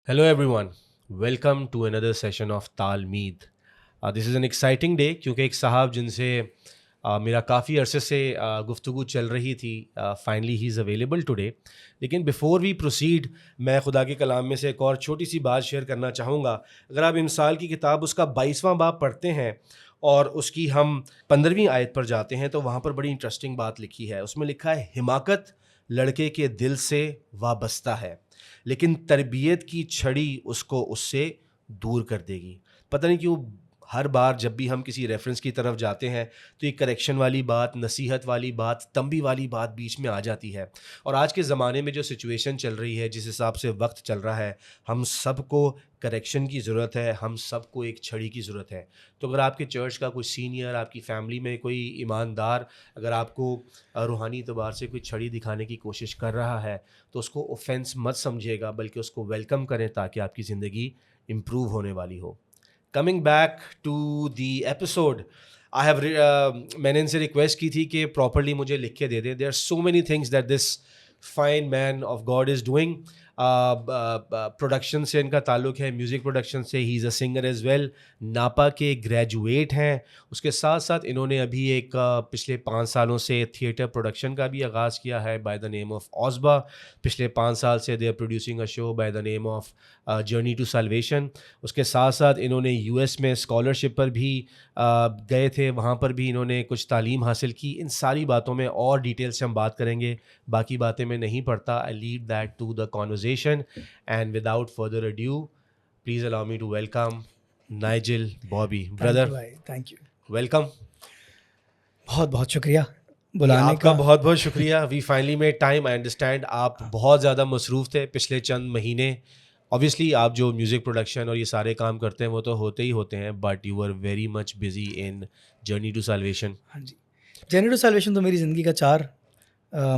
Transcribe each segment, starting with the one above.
Hello, everyone. Welcome to another session of Talmeed. This is an exciting day क्योंकि एक साहब जिनसे मेरा काफ़ी अरसे से गुफ्तगू चल रही थी, finally he is available today. लेकिन बिफोर वी प्रोसीड, मैं खुदा के कलाम में से एक और छोटी सी बात शेयर करना चाहूँगा. अगर आप इंसाल की किताब उसका 22वां बाब पढ़ते हैं और उसकी हम 15वीं आयत पर जाते हैं तो वहाँ पर बड़ी इंटरेस्टिंग बात लिखी है. उसमें लिखा है, हिमाकत लड़के के दिल से वाबस्ता है, लेकिन तरबियत की छड़ी उसको उससे दूर कर देगी. पता नहीं क्यों हर बार जब भी हम किसी रेफरेंस की तरफ जाते हैं तो ये करेक्शन वाली बात, नसीहत वाली बात, तंबी वाली बात बीच में आ जाती है. और आज के ज़माने में जो सिचुएशन चल रही है, जिस हिसाब से वक्त चल रहा है, हम सबको करेक्शन की ज़रूरत है, हम सबको एक छड़ी की ज़रूरत है. तो अगर आपके चर्च का कोई सीनियर, आपकी फैमिली में कोई ईमानदार अगर आपको रूहानी एतबार से कोई छड़ी दिखाने की कोशिश कर रहा है तो उसको ऑफेंस मत समझिएगा, बल्कि उसको वेलकम करें ताकि आपकी ज़िंदगी इम्प्रूव होने वाली हो. Coming back to the episode, I have मैंने इनसे रिक्वेस्ट की थी कि प्रॉपरली मुझे लिख के दे दें. There are so many things that this fine man of God is doing. Production से इनका ताल्लुक़ है, म्यूज़िक प्रोडक्शन से. He is a singer as well. NAPA के ग्रेजुएट हैं. उसके साथ साथ इन्होंने अभी एक पिछले 5 सालों से थिएटर प्रोडक्शन का भी आगाज़ किया है बाय द नेम ऑफ ऑज़बा. पिछले 5 साल से they are producing a show by the name of journey to salvation. उसके साथ साथ इन्होंने यूएस में स्कॉलरशिप पर भी गए थे, वहाँ पर भी इन्होंने कुछ तालीम हासिल की. इन सारी बातों में और डिटेल से हम बात करेंगे. बाकी बातें मैं नहीं पढ़ता. I leave that to the conversation and without further adieu, please allow me to welcome Nigel Bobby. Brother, thank you. Welcome. बहुत बहुत शुक्रिया बुलाने आपका का. बहुत बहुत शुक्रिया. We finally made time. I understand आप बहुत ज़्यादा मसरूफ़ थे पिछले चंद महीने. ऑब्वियसली आप जो म्यूज़िक प्रोडक्शन और ये सारे काम करते हैं वो तो होते ही होते हैं, but you are very much busy in journey to salvation. हाँ जी, जर्नी टू साल्वेशन तो मेरी ज़िंदगी का 4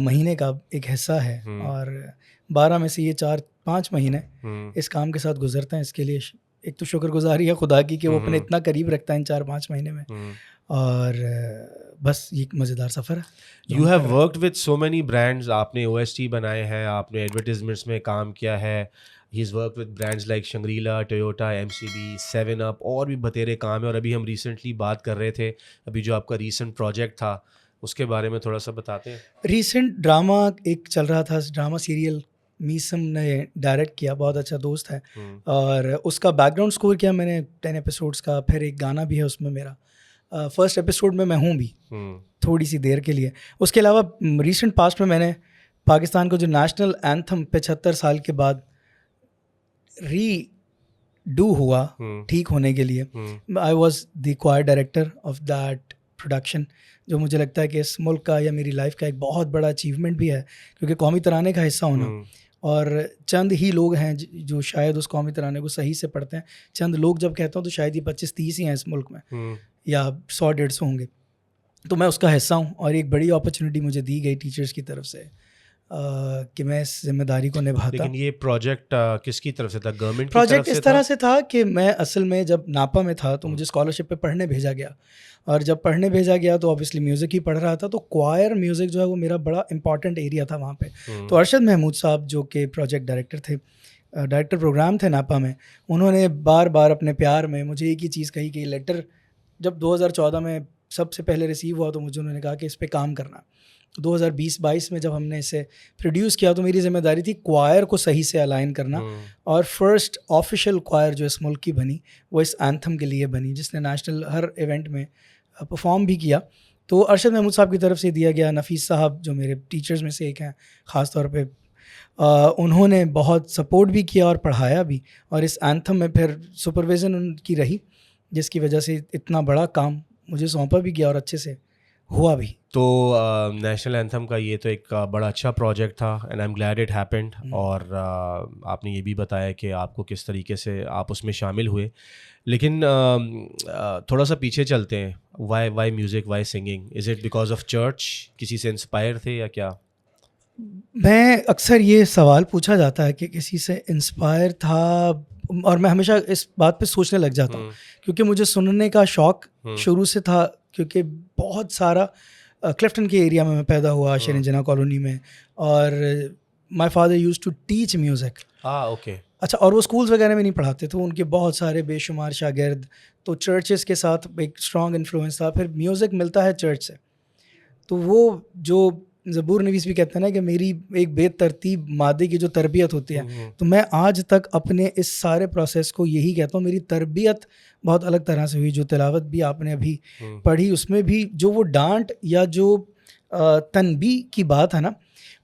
महीने का एक हिस्सा है और 12 में से ये 4-5 महीने इस काम के साथ गुजरते हैं. इसके लिए एक तो शुक्रगुजारी है खुदा की कि वो अपने इतना करीब रखता है इन 4-5 महीने में. और बस ये एक मज़ेदार सफ़र है. You have worked with so many brands. आपने OST बनाए हैं, आपने एडवर्टीजमेंट्स में काम किया है. He is work with brands like Shangrila, Toyota, MCB, 7up और भी बतेरे काम है. और अभी हम रिसेंटली बात कर रहे थे, अभी जो आपका रीसेंट प्रोजेक्ट था उसके बारे में थोड़ा सा बताते हैं. रीसेंट ड्रामा एक चल रहा था, ड्रामा सीरियल मीसम ने डायरेक्ट किया, बहुत अच्छा दोस्त है. और उसका बैकग्राउंड स्कोर किया मैंने 10 एपिसोड्स का. फिर एक गाना भी है उसमें मेरा. फर्स्ट एपिसोड में मैं हूँ भी थोड़ी सी देर के लिए. उसके अलावा रीसेंट पास्ट में मैंने पाकिस्तान को जो नेशनल एंथम 75 साल के बाद डू हुआ ठीक होने के लिए, I was the choir director of that production, जो मुझे लगता है कि इस मुल्क का या मेरी लाइफ का एक बहुत बड़ा अचीवमेंट भी है. क्योंकि कौमी तराने का हिस्सा होना, और चंद ही लोग हैं जो शायद उस कौमी तराने को सही से पढ़ते हैं. चंद लोग जब कहता हूँ तो शायद ये 25-30 ही हैं इस मुल्क में, या 100-150 होंगे. तो मैं उसका हिस्सा हूँ और एक बड़ी अपॉर्चुनिटी मुझे दी गई टीचर्स की तरफ से कि मैं इस जिम्मेदारी को निभाता. लेकिन ये प्रोजेक्ट किसकी तरफ से था? गवर्नमेंट की प्रोजेक्ट तरफ इस तरह से था कि मैं असल में जब नापा में था तो मुझे स्कॉलरशिप पे पढ़ने भेजा गया. और जब पढ़ने भेजा गया तो ऑब्वियसली म्यूज़िक ही पढ़ रहा था. तो क्वायर म्यूज़िक जो है वो मेरा बड़ा इंपॉर्टेंट एरिया था वहाँ पे. तो अरशद महमूद साहब जो कि प्रोजेक्ट डायरेक्टर थे, डायरेक्टर प्रोग्राम थे नापा में, उन्होंने बार बार अपने प्यार में मुझे एक ही चीज़ कही कि लेटर जब 2014 में सबसे पहले रिसीव हुआ तो मुझे उन्होंने कहा कि इस पर काम करना. 2020-22 में जब हमने इसे प्रोड्यूस किया तो मेरी जिम्मेदारी थी क्वायर को सही से अलाइन करना. और फर्स्ट ऑफिशियल क्वायर जो इस मुल्क की बनी वो इस एंथम के लिए बनी, जिसने नेशनल हर इवेंट में परफॉर्म भी किया. तो अरशद महमूद साहब की तरफ से दिया गया. नफीस साहब जो मेरे टीचर्स में से एक हैं ख़ास तौर पे, उन्होंने बहुत सपोर्ट भी किया और पढ़ाया भी. और इस एंथम में फिर सुपरविज़न उनकी रही, जिसकी वजह से इतना बड़ा काम मुझे सौंपा भी गया और अच्छे से हुआ भी. तो नेशनल एंथम का ये तो एक बड़ा अच्छा प्रोजेक्ट था and I am glad it happened. और आपने ये भी बताया कि आपको किस तरीके से आप उसमें शामिल हुए. लेकिन थोड़ा सा पीछे चलते हैं. Why music, why singing? Is it because of church? किसी से इंस्पायर थे या क्या? मैं अक्सर ये सवाल पूछा जाता है कि किसी से इंस्पायर था, और मैं हमेशा इस बात पे सोचने लग जाता हूँ क्योंकि मुझे सुनने का शौक़ शुरू से था. क्योंकि बहुत सारा क्लिफ्टन के एरिया में मैं पैदा हुआ, शेरंजना कॉलोनी में, और my father use to teach music. Okay. अच्छा, और वो स्कूल्स वगैरह में नहीं पढ़ाते थे, उनके बहुत सारे बेशुमार शागिर्द, तो चर्चेस के साथ एक स्ट्रॉन्ग इन्फ्लुएंस था। फिर म्यूज़िक मिलता है चर्च से, तो वो जो ज़बूर नवीस भी कहते हैं ना कि मेरी एक बेतरतीब मादे की जो तरबियत होती है, तो मैं आज तक अपने इस सारे प्रोसेस को यही कहता हूँ, मेरी तरबियत बहुत अलग तरह से हुई। जो तिलावत भी आपने अभी पढ़ी, उसमें भी जो वो डांट या जो तनबी की बात है ना,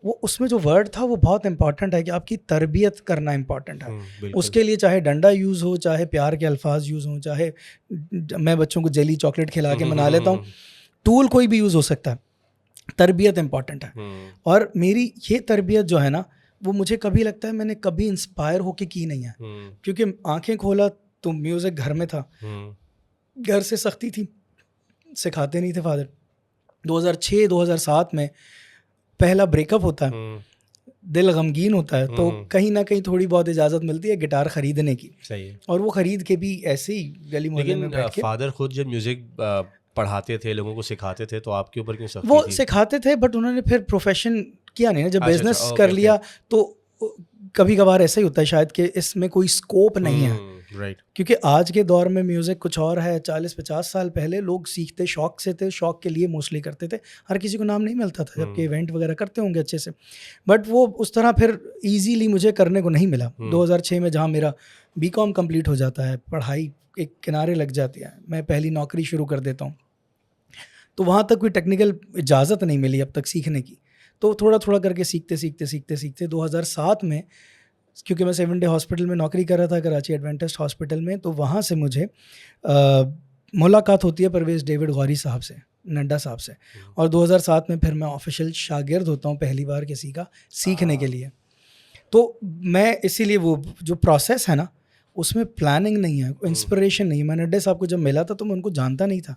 वो उसमें जो वर्ड था वो बहुत इंपॉर्टेंट है कि आपकी तरबियत करना इंपॉर्टेंट है। उसके लिए चाहे डंडा यूज़ हो, चाहे प्यार के अल्फाज यूज़ हों, चाहे मैं बच्चों को जेली चॉकलेट खिला के मना लेता हूँ, टूल कोई भी यूज़ हो सकता है, तरबियत इंपॉर्टेंट है। और मेरी ये तरबियत जो है ना, वो मुझे कभी लगता है मैंने कभी इंस्पायर होके की नहीं है, क्योंकि आंखें खोला तो म्यूज़िक घर में था, घर से सख्ती थी, सिखाते नहीं थे फादर। 2006-2007 में पहला ब्रेकअप होता है, दिल गमगीन होता है, तो कहीं ना कहीं थोड़ी बहुत इजाज़त मिलती है गिटार ख़रीदने की। सही है। और वो ख़रीद के भी ऐसे ही गली मोहल्ले में बैठ के। फादर खुद जब म्यूज़िक पढ़ाते थे, लोगों को सिखाते थे, तो आपके ऊपर क्यों सख्ती वो थी? सिखाते थे, बट उन्होंने फिर प्रोफेशन किया नहीं ना, जब अच्छा, बिजनेस अच्छा, कर ओके, लिया तो कभी कभार ऐसा ही होता है शायद कि इसमें कोई स्कोप नहीं है। राइट। क्योंकि आज के दौर में म्यूज़िक कुछ और है। 40-50 साल पहले लोग सीखते शौक से थे, शौक के लिए मोस्टली करते थे, हर किसी को नाम नहीं मिलता था, जबकि इवेंट वगैरह करते होंगे अच्छे से, बट वो उस तरह फिर इजीली मुझे करने को नहीं मिला। 2006 में जहाँ मेरा बीकॉम कंप्लीट हो जाता है, पढ़ाई एक किनारे लग जाती है, मैं पहली नौकरी शुरू कर देता हूँ, तो वहाँ तक कोई टेक्निकल इजाज़त नहीं मिली अब तक सीखने की। तो थोड़ा थोड़ा करके सीखते 2007 में, क्योंकि मैं 7 डे हॉस्पिटल में नौकरी कर रहा था, कराची एडवेंटिस्ट हॉस्पिटल में, तो वहाँ से मुझे मुलाकात होती है परवेज़ डेविड गौरी साहब से, नड्डा साहब से, और 2007 में फिर मैं ऑफिशियल शागिर्द होता हूँ पहली बार किसी का सीखने के लिए। तो मैं इसीलिए वो जो प्रोसेस है ना, उसमें प्लानिंग नहीं है, इंस्पिरेशन नहीं है। मैं नड्डे साहब को जब मिला था तो मैं उनको जानता नहीं था,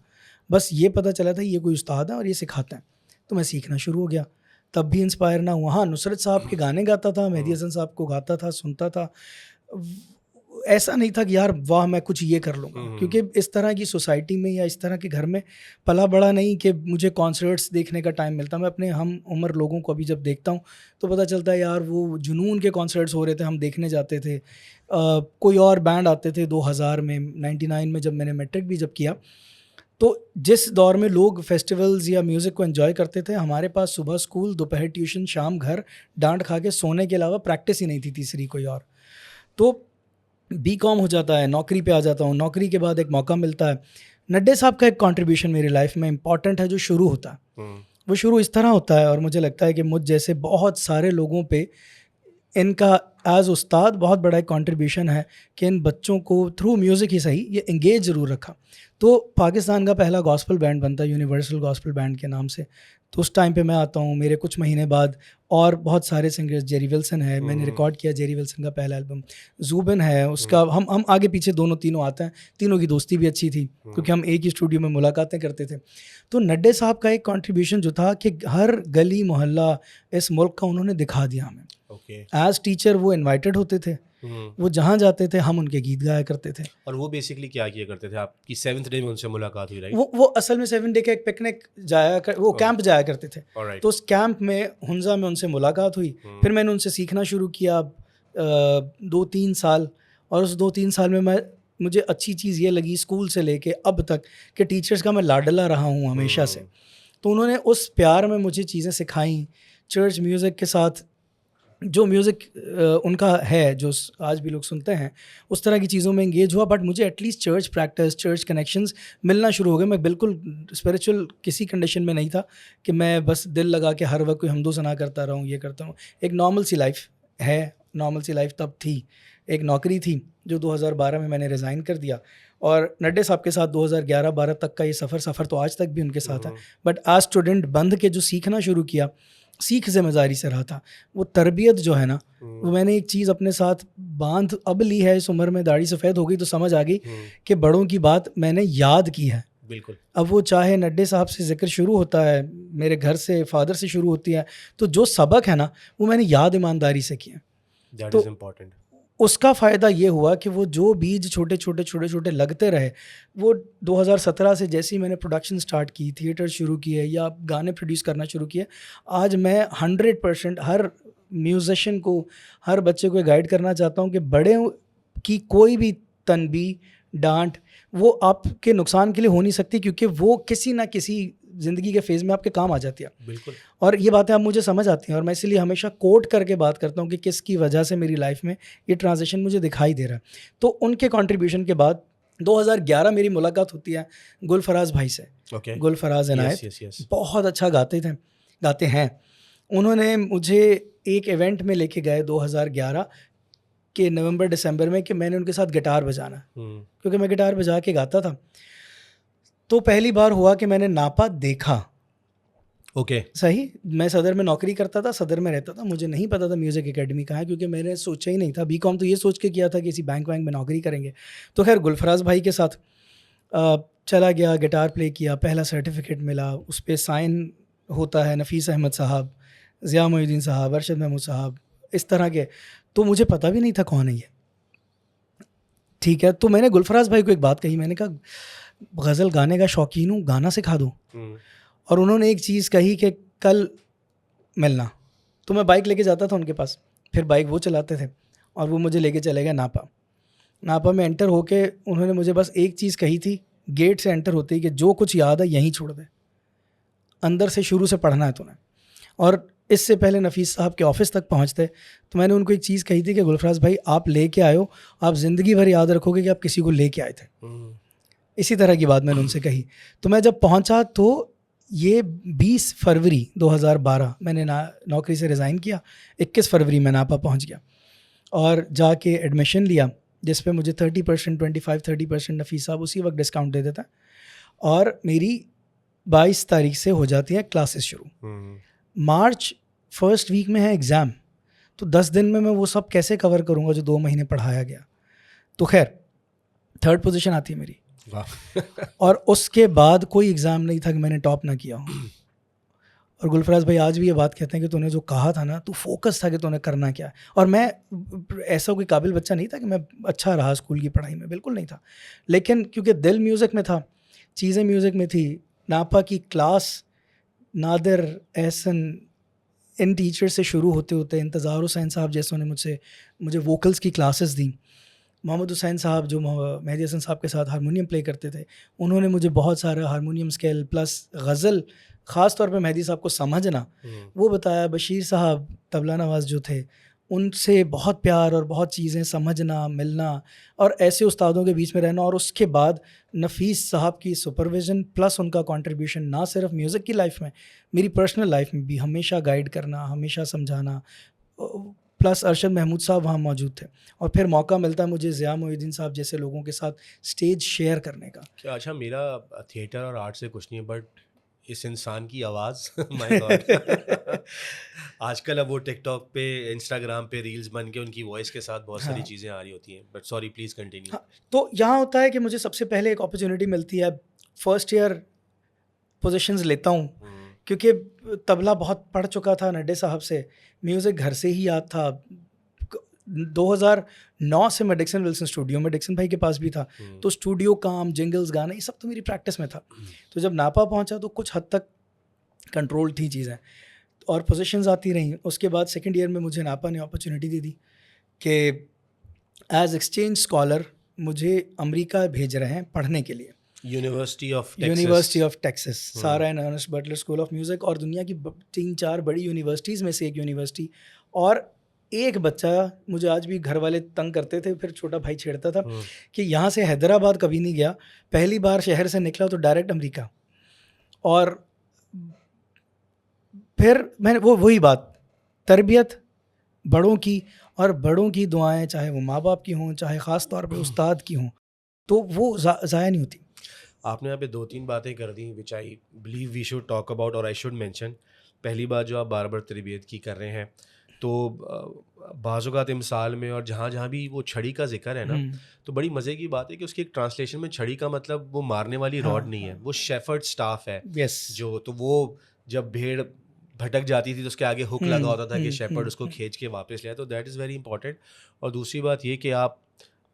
बस ये पता चला था ये कोई उस्ताद है और ये सिखाते हैं, तो मैं सीखना शुरू हो गया। तब भी इंस्पायर ना हुआ। हाँ, नुसरत साहब के गाने गाता था, मेहदी हसन साहब को गाता था, सुनता था। ऐसा नहीं था कि यार वाह मैं कुछ ये कर लूँगा, क्योंकि इस तरह की सोसाइटी में या इस तरह के घर में पला बड़ा नहीं कि मुझे कॉन्सर्ट्स देखने का टाइम मिलता। मैं अपने हम उम्र लोगों को अभी जब देखता हूँ तो पता चलता है यार वो जुनून के कॉन्सर्ट्स हो रहे थे, हम देखने जाते थे। कोई और बैंड आते थे 2000 में, 99 में जब मैंने मैट्रिक भी जब किया, तो जिस दौर में लोग फेस्टिवल्स या म्यूज़िक को एंजॉय करते थे, हमारे पास सुबह स्कूल, दोपहर ट्यूशन, शाम घर, डांट खा के सोने के अलावा प्रैक्टिस ही नहीं थी तीसरी कोई और। तो बीकॉम हो जाता है, नौकरी पे आ जाता हूँ, नौकरी के बाद एक मौका मिलता है। नड्डे साहब का एक कंट्रीब्यूशन मेरी लाइफ में इंपॉर्टेंट है जो शुरू होता है, वो शुरू इस तरह होता है, और मुझे लगता है कि मुझ जैसे बहुत सारे लोगों पे इनका एज उस्ताद बहुत बड़ा एक कंट्रीब्यूशन है कि इन बच्चों को थ्रू म्यूज़िक ही सही ये इंगेज ज़रूर रखा। तो पाकिस्तान का पहला गॉस्पल बैंड बनता है यूनिवर्सल गॉस्पल बैंड के नाम से, तो उस टाइम पे मैं आता हूँ। मेरे कुछ महीने बाद और बहुत सारे सिंगर्स, जेरी विल्सन है, मैंने रिकॉर्ड किया जेरी विल्सन का पहला एल्बम, ज़ूबिन है उसका, हम आगे पीछे तीनों आते हैं। तीनों की दोस्ती भी अच्छी थी क्योंकि हम एक ही स्टूडियो में मुलाकातें करते थे। तो नड्डे साहब का एक कंट्रीब्यूशन जो था कि हर गली मोहल्ला इस मुल्क का उन्होंने दिखा दिया हमें। एज टीचर वो इन्वाइटेड होते थे, वो जहाँ जाते थे हम उनके गीत गाया करते थे। और वो बेसिकली क्या किया करते थे? आपकी 7th डे में उनसे मुलाकात हुई, राइट? वो असल में 7 डे का एक पिकनिक वो कैंप जाया करते थे। तो उस कैंप में हुंजा में उनसे मुलाकात हुई। फिर मैंने उनसे सीखना शुरू किया 2-3 साल, और उस 2-3 साल में मुझे अच्छी चीज़ ये लगी स्कूल से लेके अब तक कि टीचर्स का मैं लाडला रहा हूँ हमेशा से। तो उन्होंने उस प्यार में मुझे चीज़ें सिखाई। चर्च म्यूज़िक के साथ जो म्यूज़िक उनका है, जो आज भी लोग सुनते हैं, उस तरह की चीज़ों में एंगेज हुआ। बट मुझे at least church practice, church connections मिलना शुरू हो गए। मैं बिल्कुल स्पिरिचुअल किसी कंडीशन में नहीं था कि मैं बस दिल लगा के हर वक्त कोई हमदो सना करता रहूँ, ये करता हूँ। एक नॉर्मल सी लाइफ है, नॉर्मल सी लाइफ तब थी। एक नौकरी थी जो 2012 में मैंने रिज़ाइन कर दिया, और नड्डे साहब के साथ 2011-12 तक का ये सफ़र तो आज तक भी उनके साथ है। बट आज स्टूडेंट बंध के जो सीखना शुरू किया, सीख ज़िम्मेदारी से रहा था, वो तरबियत जो है ना, वो मैंने एक चीज़ अपने साथ बांध अब ली है। इस उम्र में दाढ़ी सफ़ेद हो गई तो समझ आ गई कि बड़ों की बात मैंने याद की है। बिल्कुल। अब वो चाहे नड्डे साहब से जिक्र शुरू होता है, मेरे घर से, फादर से शुरू होती है, तो जो सबक है ना वो मैंने याद ईमानदारी से किया। That is important. उसका फ़ायदा ये हुआ कि वो जो बीज छोटे छोटे लगते रहे, वो 2017 से जैसे ही मैंने प्रोडक्शन स्टार्ट की, थिएटर शुरू किए या गाने प्रोड्यूस करना शुरू किए, आज मैं 100% हर म्यूजिशियन को, हर बच्चे को गाइड करना चाहता हूँ कि बड़े की कोई भी तनबीह, डांट वो आपके नुकसान के लिए हो नहीं सकती, क्योंकि वो किसी ना किसी ज़िंदगी के फेज़ में आपके काम आ जाती है। बिल्कुल। और ये बातें अब मुझे समझ आती हैं, और मैं इसीलिए हमेशा कोट करके बात करता हूँ कि किसकी वजह से मेरी लाइफ में ये ट्रांजिशन मुझे दिखाई दे रहा है। तो उनके कंट्रीब्यूशन के बाद 2011 मेरी मुलाकात होती है गुलफराज भाई से। ओके। गुलफराज इनायत यस यस। बहुत अच्छा गाते हैं। उन्होंने मुझे एक इवेंट में लेके गए 2011 के नवंबर दिसंबर में, कि मैंने उनके साथ गिटार बजाना, क्योंकि मैं गिटार बजा के गाता था। तो पहली बार हुआ कि मैंने नापा देखा। ओके। सही, मैं सदर में नौकरी करता था, सदर में रहता था, मुझे नहीं पता था म्यूज़िक एकेडमी कहाँ है, क्योंकि मैंने सोचा ही नहीं था। बीकॉम तो ये सोच के किया था कि किसी बैंक वैंक में नौकरी करेंगे। तो खैर गुलफराज भाई के साथ चला गया, गिटार प्ले किया, पहला सर्टिफिकेट मिला, उस पर साइन होता है नफीस अहमद साहब, ज़िया मोइनुद्दीन साहब, अरशद महमूद साहब, इस तरह के। तो मुझे पता भी नहीं था कौन है ये। ठीक है, तो मैंने गुलफराज भाई को एक बात कही, मैंने कहा गज़ल गाने का शौकीन हूँ, गाना सिखा दूँ। और उन्होंने एक चीज़ कही कि कल मिलना। तो मैं बाइक लेके जाता था उनके पास, फिर बाइक वो चलाते थे और वो मुझे लेके चले गए नापा में एंटर होके उन्होंने मुझे बस एक चीज़ कही थी, गेट से एंटर होते ही, कि जो कुछ याद है यहीं छोड़ दे, अंदर से शुरू से पढ़ना है तूने। और इससे पहले नफीस साहब के ऑफिस तक पहुंचते तो मैंने उनको एक चीज़ कही थी कि गुलफराज भाई आप लेके आए हो, आप ज़िंदगी भर याद रखोगे कि आप किसी को लेके आए थे। इसी तरह की बात मैंने उनसे कही। तो मैं जब पहुंचा तो ये 20 फरवरी 2012 मैंने नौकरी से रिज़ाइन किया, 21 फरवरी मैं नापा पहुंच गया और जाके एडमिशन लिया, जिस पे मुझे 30%, 25-30% नफीस साहब उसी वक्त डिस्काउंट दे देता है। और मेरी 22 तारीख से हो जाती है क्लासेस शुरू। मार्च फर्स्ट वीक में है एग्ज़ाम, तो 10 दिन में मैं वो सब कैसे कवर करूँगा जो 2 महीने पढ़ाया गया। तो खैर 3rd पोजीशन आती है मेरी। और उसके बाद कोई एग्ज़ाम नहीं था कि मैंने टॉप ना किया हो। और गुलफराज भाई आज भी ये बात कहते हैं कि तूने जो कहा था ना, तू फोकस था कि तूने करना क्या है। और मैं ऐसा कोई काबिल बच्चा नहीं था कि मैं अच्छा रहा स्कूल की पढ़ाई में, बिल्कुल नहीं था। लेकिन क्योंकि दिल म्यूज़िक में था, चीज़ें म्यूज़िक में थी, नापा की क्लास नादिर, एहसन, इन टीचर से शुरू होते होते इंतज़ार हुसैन साहब जैसों ने मुझे वोकल्स की क्लासेस दी। मोहम्मद हुसैन साहब जो मेहदी हसन साहब के साथ हारमोनियम प्ले करते थे, उन्होंने मुझे बहुत सारा हारमोनियम स्केल प्लस गज़ल, ख़ास तौर पे मेहदी साहब को समझना वो बताया। बशीर साहब तबला नवाज़ जो थे, उनसे बहुत प्यार और बहुत चीज़ें समझना, मिलना और ऐसे उस्तादों के बीच में रहना। और उसके बाद नफीस साहब की सुपरविज़न प्लस उनका कंट्रीब्यूशन ना सिर्फ म्यूज़िक की लाइफ में, मेरी पर्सनल लाइफ में भी हमेशा गाइड करना, हमेशा समझाना। प्लस अरशद महमूद साहब वहाँ मौजूद थे। और फिर मौका मिलता है मुझे ज़िया मोइनुद्दीन साहब जैसे लोगों के साथ स्टेज शेयर करने का। क्या अच्छा, मेरा थिएटर और आर्ट से कुछ नहीं है, बट इस इंसान की आवाज़ माय गॉड। आजकल अब वो टिकटॉक पे, इंस्टाग्राम पे रील्स बन के उनकी वॉइस के साथ बहुत सारी हाँ। चीज़ें आ रही होती हैं। But sorry, please continue. हाँ, तो यहाँ होता है कि मुझे सबसे पहले एक अपॉर्चुनिटी मिलती है, फर्स्ट ईयर पोजीशंस लेता हूँ, क्योंकि तबला बहुत पढ़ चुका था नड्डे साहब से, म्यूज़िक घर से ही याद था। 2009 से मैं डिक्सन विल्सन स्टूडियो में, डिक्सन भाई के पास भी था, तो स्टूडियो काम, जिंगल्स, गाना, ये सब तो मेरी प्रैक्टिस में था। तो जब नापा पहुंचा तो कुछ हद तक कंट्रोल थी चीज़ें और पोजीशंस आती रहीं। उसके बाद सेकंड ईयर में मुझे नापा ने अपॉर्चुनिटी दे दी कि एज एक्सचेंज स्कॉलर मुझे अमेरिका भेज रहे हैं पढ़ने के लिए। University of Texas, Sarah and Ernest Butler school of music, और दुनिया की 3-4 बड़ी यूनिवर्सिटीज़ में से एक यूनिवर्सिटी। और एक बच्चा, मुझे आज भी घर वाले तंग करते थे, फिर छोटा भाई छेड़ता था कि यहाँ से हैदराबाद कभी नहीं गया, पहली बार शहर से निकला तो डायरेक्ट अमेरिका। और फिर मैंने वही बात, तरबियत बड़ों की, और बड़ों की दुआएं चाहे वो माँ बाप की हों, चाहे ख़ास तौर पे उस्ताद की हों, तो वो ज़ाया नहीं होती। आपने यहाँ पे 2-3 बातें कर दी which I believe we should talk about और आई शुड मेंशन। पहली बात जो आप बार बार तरबियत की कर रहे हैं, तो बाज़-औक़ात इमसाल में और जहाँ जहाँ भी वो छड़ी का जिक्र है ना, तो बड़ी मज़े की बात है कि उसकी एक ट्रांसलेशन में छड़ी का मतलब वो मारने वाली रॉड नहीं है, वो शेफर्ड स्टाफ है। जो तो वो जब भेड़ भटक जाती थी तो उसके आगे हुक लगा होता था कि शेफर्ड उसको खींच के वापस ले आए, तो दैट इज़ वेरी इंपॉर्टेंट। और दूसरी बात ये कि आप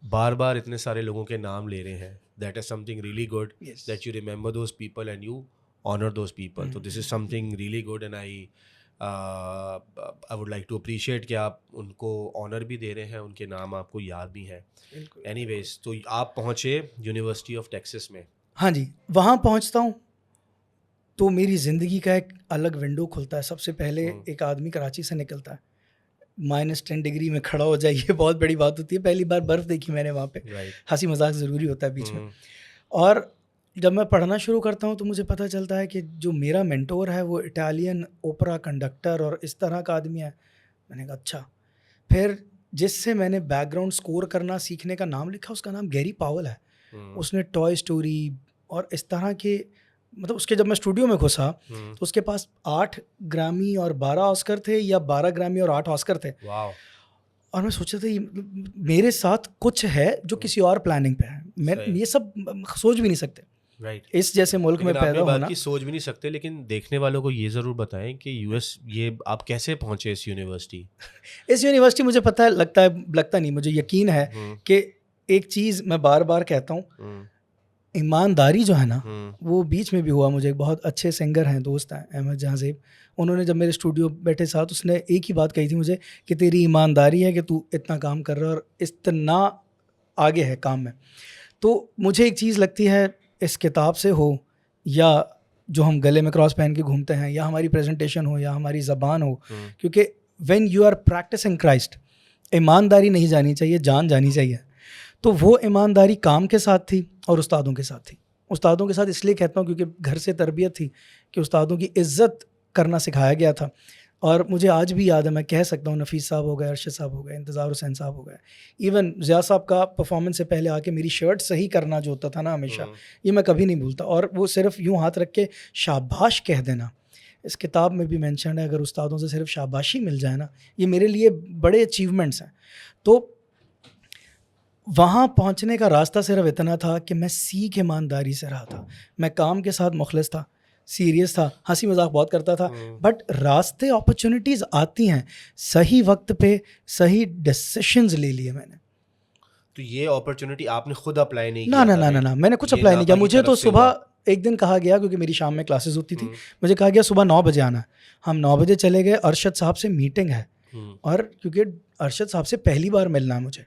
बार बार इतने सारे लोगों के नाम ले रहे हैं, that is something really good, that you remember those people and you honour those people. तो this is something really good and I I would like to appreciate कि आप उनको ऑनर भी दे रहे हैं, उनके नाम आपको याद भी हैं. एनीवेज, तो आप पहुँचे यूनिवर्सिटी ऑफ टेक्सास में. हाँ जी, वहाँ पहुँचता हूँ तो मेरी ज़िंदगी का एक अलग विंडो खुलता है. सबसे पहले एक आदमी कराची से निकलता है, -10 डिग्री में खड़ा हो जाए, ये बहुत बड़ी बात होती है. पहली बार बर्फ़ देखी मैंने वहाँ पे. हंसी मजाक ज़रूरी होता है बीच में. और जब मैं पढ़ना शुरू करता हूँ तो मुझे पता चलता है कि जो मेरा मेंटोर है वो इटालियन ओपेरा कंडक्टर और इस तरह का आदमी है. मैंने कहा अच्छा. फिर जिससे मैंने बैकग्राउंड स्कोर करना सीखने का नाम लिखा, उसका नाम गैरी पावल है. उसने टॉय स्टोरी और इस तरह के, मतलब उसके जब मैं स्टूडियो में घुसा तो उसके पास 8 ग्रामी और 12 ऑस्कर थे, या 12 ग्रामी और 8 ऑस्कर थे. और मैं सोचा था मेरे साथ कुछ है जो किसी और प्लानिंग पे है. मैं ये सब सोच भी नहीं सकते. राइट. इस जैसे मुल्क में पैदा होना की सोच भी नहीं सकते. लेकिन देखने वालों को ये ज़रूर बताएं कि यूएस, ये आप कैसे पहुंचे इस यूनिवर्सिटी? इस यूनिवर्सिटी मुझे पता है, लगता नहीं, मुझे यकीन है कि एक चीज़ मैं बार बार कहता हूँ, ईमानदारी जो है ना, वो बीच में भी हुआ. मुझे एक बहुत अच्छे सिंगर हैं, दोस्त हैं, अहमद जहाज़ेब. उन्होंने जब मेरे स्टूडियो बैठे साथ, उसने एक ही बात कही थी मुझे कि तेरी ईमानदारी है कि तू इतना काम कर रहा है और इतना आगे है काम में. तो मुझे एक चीज़ लगती है, इस किताब से हो या जो हम गले में क्रॉस पहन के घूमते हैं, या हमारी प्रेजेंटेशन हो, या हमारी ज़बान हो, क्योंकि when you are practising Christ, ईमानदारी नहीं जानी चाहिए, जान जानी चाहिए. तो वो ईमानदारी काम के साथ थी और उस्तादों के साथ थी. उस्तादों के साथ इसलिए कहता हूँ क्योंकि घर से तरबियत थी कि उस्तादों की इज़्ज़त करना सिखाया गया था. और मुझे आज भी याद है, मैं कह सकता हूँ, नफ़ीस साहब हो गए, अरशद साहब हो गए, इंतज़ार हुसैन साहब हो गए, इवन ज़िया साहब का परफॉर्मेंस से पहले आके मेरी शर्ट सही करना जो होता था ना हमेशा, ये मैं कभी नहीं भूलता. और वो सिर्फ यूँ हाथ रख के शाबाश कह देना, इस किताब में भी मेंशन है, अगर उस्तादों से सिर्फ शाबाशी मिल जाए ना, ये मेरे लिए बड़े अचीवमेंट्स हैं. तो वहाँ पहुँचने का रास्ता सिर्फ इतना था कि मैं सीख ईमानदारी से रहा था. मैं काम के साथ मुखलिस था, सीरियस था, हंसी मजाक बहुत करता था. बट रास्ते, अपॉर्चुनिटीज़ आती हैं, सही वक्त पे सही डिसीशंस ले लिए मैंने. तो ये अपॉर्चुनिटी आपने खुद अप्लाई नहीं ना किया? ना, मैंने कुछ अप्लाई नहीं किया. मुझे तो सुबह एक दिन कहा गया, क्योंकि मेरी शाम में क्लासेस होती थी, मुझे कहा गया सुबह 9 बजे आना. हम 9 बजे चले गए. अरशद साहब से मीटिंग है, और क्योंकि अरशद साहब से पहली बार मिलना है मुझे,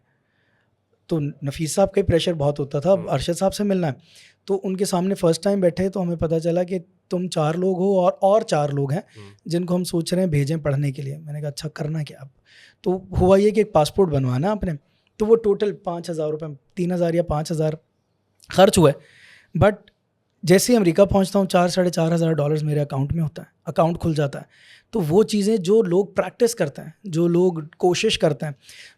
तो नफ़ीस साहब का प्रेशर बहुत होता था, अरशद साहब से मिलना है. तो उनके सामने फ़र्स्ट टाइम बैठे तो हमें पता चला कि तुम 4 लोग हो और 4 लोग हैं जिनको हम सोच रहे हैं भेजें पढ़ने के लिए. मैंने कहा अच्छा, करना क्या अब? तो हुआ ये कि एक पासपोर्ट बनवाना आपने. तो वो टोटल 5,000 रुपये, 3,000 या 5,000 खर्च हुए. बट जैसे ही अमेरिका पहुंचता हूँ, 4-4,500 डॉलर्स मेरे अकाउंट में होता है, अकाउंट खुल जाता है. तो वो चीज़ें जो लोग प्रैक्टिस करते हैं, जो लोग कोशिश करते हैं.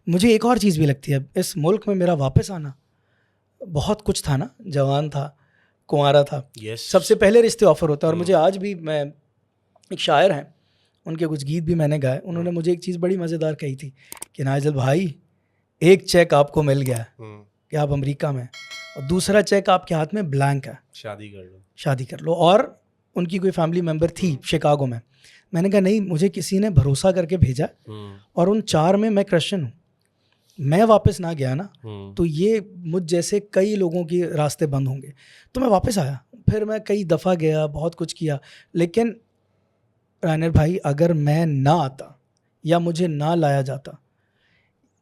मुझे एक और चीज़ भी लगती है, इस मुल्क में मेरा वापस आना, बहुत कुछ था ना, जवान था, कुंवारा था, सबसे पहले रिश्ते ऑफ़र होता है. और मुझे आज भी, मैं, एक शायर हैं, उनके कुछ गीत भी मैंने गाए. उन्होंने मुझे एक चीज़ बड़ी मज़ेदार कही थी कि नाइजल भाई, एक चेक आपको मिल गया कि आप अमेरिका में, और दूसरा चेक आपके हाथ में ब्लैंक है, शादी कर लो. और उनकी कोई फैमिली मेम्बर थी शिकागो में. मैंने कहा नहीं, मुझे किसी ने भरोसा करके भेजा, और उन 4 में मैं क्रिश्चियन हूँ. मैं वापस ना गया ना, तो ये मुझ जैसे कई लोगों के रास्ते बंद होंगे. तो मैं वापस आया. फिर मैं कई दफ़ा गया, बहुत कुछ किया. लेकिन रानिर भाई, अगर मैं ना आता या मुझे ना लाया जाता,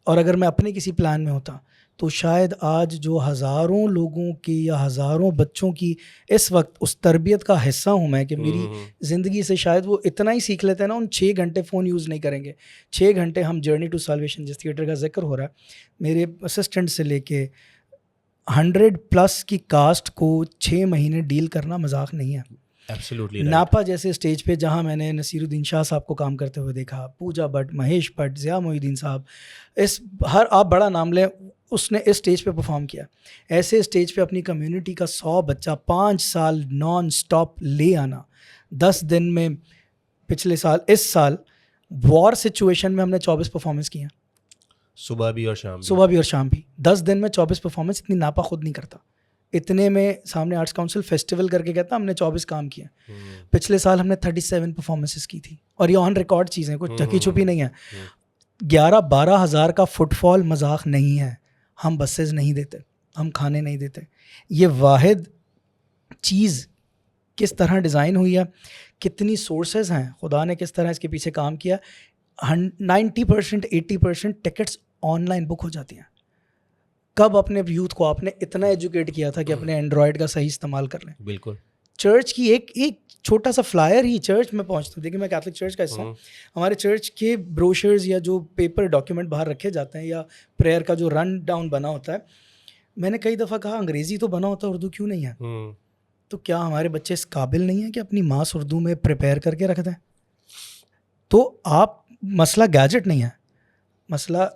और अगर मैं अपने किसी प्लान में होता, तो शायद आज जो हज़ारों लोगों की या हज़ारों बच्चों की इस वक्त उस तरबियत का हिस्सा हूँ मैं, कि मेरी ज़िंदगी से शायद वो इतना ही सीख लेते हैं ना, उन 6 घंटे फ़ोन यूज़ नहीं करेंगे. 6 घंटे हम जर्नी टू साल्वेशन, जिस थिएटर का जिक्र हो रहा है, मेरे असिस्टेंट से लेके 100+ की कास्ट को 6 महीने डील करना मजाक नहीं है. Absolutely right. नापा जैसे स्टेज पे, जहाँ मैंने नसीरुद्दीन शाह साहब को काम करते हुए देखा, पूजा भट्ट, महेश भट्ट, ज़िया मोहिउद्दीन साहब, इस हर आप बड़ा नाम लें, उसने इस स्टेज पे परफॉर्म किया. ऐसे स्टेज पे अपनी कम्युनिटी का 100 बच्चा 5 साल नॉन स्टॉप ले आना. 10 दिन में, पिछले साल, इस साल वॉर सिचुएशन में हमने 24 परफॉर्मेंस किया, सुबह भी और शाम भी. 10 दिन में 24 परफॉर्मेंस. इतनी नापा खुद नहीं करता. इतने में सामने आर्ट्स काउंसिल फेस्टिवल करके कहता हमने 24 काम किया. पिछले साल हमने 37 परफॉर्मेंसेस की थी, और ये ऑन रिकॉर्ड चीज़ें, कुछ ढकी छुपी नहीं है. 11-12 हज़ार का फुटफॉल मजाक नहीं है. हम बसेस नहीं देते, हम खाने नहीं देते. ये वाहिद चीज़ किस तरह डिज़ाइन हुई है, कितनी सोर्सेज हैं, खुदा ने किस तरह इसके पीछे काम किया। 90% 80% टिकट्स ऑनलाइन बुक हो जाती हैं। कब अपने यूथ को आपने इतना एजुकेट किया था कि अपने एंड्रॉयड का सही इस्तेमाल कर लें। बिल्कुल। चर्च की एक छोटा सा फ्लायर ही, चर्च में पहुंचता हूँ, देखिए मैं कैथलिक चर्च का हिस्सा हूँ, हमारे चर्च के ब्रोशर्स या जो पेपर डॉक्यूमेंट बाहर रखे जाते हैं या प्रेयर का जो रन डाउन बना होता है, मैंने कई दफ़ा कहा अंग्रेज़ी तो बना होता है, उर्दू क्यों नहीं है? तो क्या हमारे बच्चे इस काबिल नहीं हैं कि अपनी मास उर्दू में प्रिपेयर करके रख दें? तो आप, मसला गैजेट नहीं है, मसला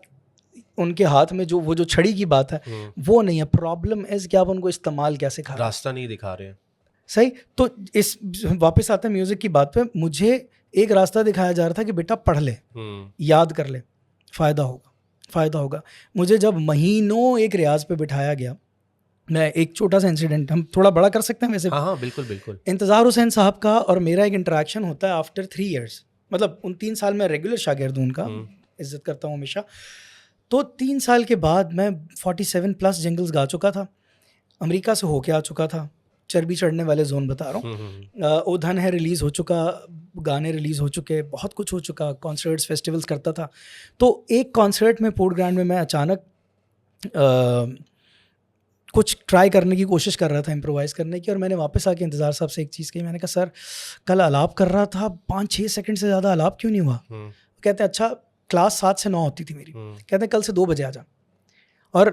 उनके हाथ में जो छड़ी की बात है वो नहीं है। प्रॉब्लम इज़ कि आप उनको इस्तेमाल कैसे खा रहे हैं, रास्ता नहीं दिखा रहे हैं। सही। तो इस वापस आते हैं म्यूज़िक की बात पे, मुझे एक रास्ता दिखाया जा रहा था कि बेटा पढ़ ले, याद कर ले, फ़ायदा होगा। मुझे जब महीनों एक रियाज पे बिठाया गया, मैं एक छोटा सा इंसिडेंट, हम थोड़ा बड़ा कर सकते हैं वैसे। हाँ बिल्कुल। इंतज़ार हुसैन साहब का और मेरा एक इंटरेक्शन होता है आफ्टर 3 ईयर्स, मतलब उन 3 साल में रेगुलर शागिर्द हूँ उनका, इज़्ज़त करता हूँ हमेशा। तो 3 साल के बाद मैं 47+ जिंगल्स गा चुका था, अमेरिका से होके आ चुका था, चर्बी चढ़ने वाले जोन बता रहा हूँ। ओ धन है रिलीज़ हो चुका, गाने रिलीज़ हो चुके, बहुत कुछ हो चुका, कॉन्सर्ट्स फेस्टिवल्स करता था। तो एक कॉन्सर्ट में पोर्ट ग्रैंड में मैं अचानक कुछ ट्राई करने की कोशिश कर रहा था, इम्प्रोवाइज़ करने की, और मैंने वापस आके इंतज़ार साहब से एक चीज़ कही, मैंने कहा सर कल आलाप कर रहा था, 5-6 सेकंड से ज़्यादा आलाप क्यों नहीं हुआ? कहते अच्छा क्लास 7 से 9 होती थी मेरी, कहते कल से 2 बजे आ जा। और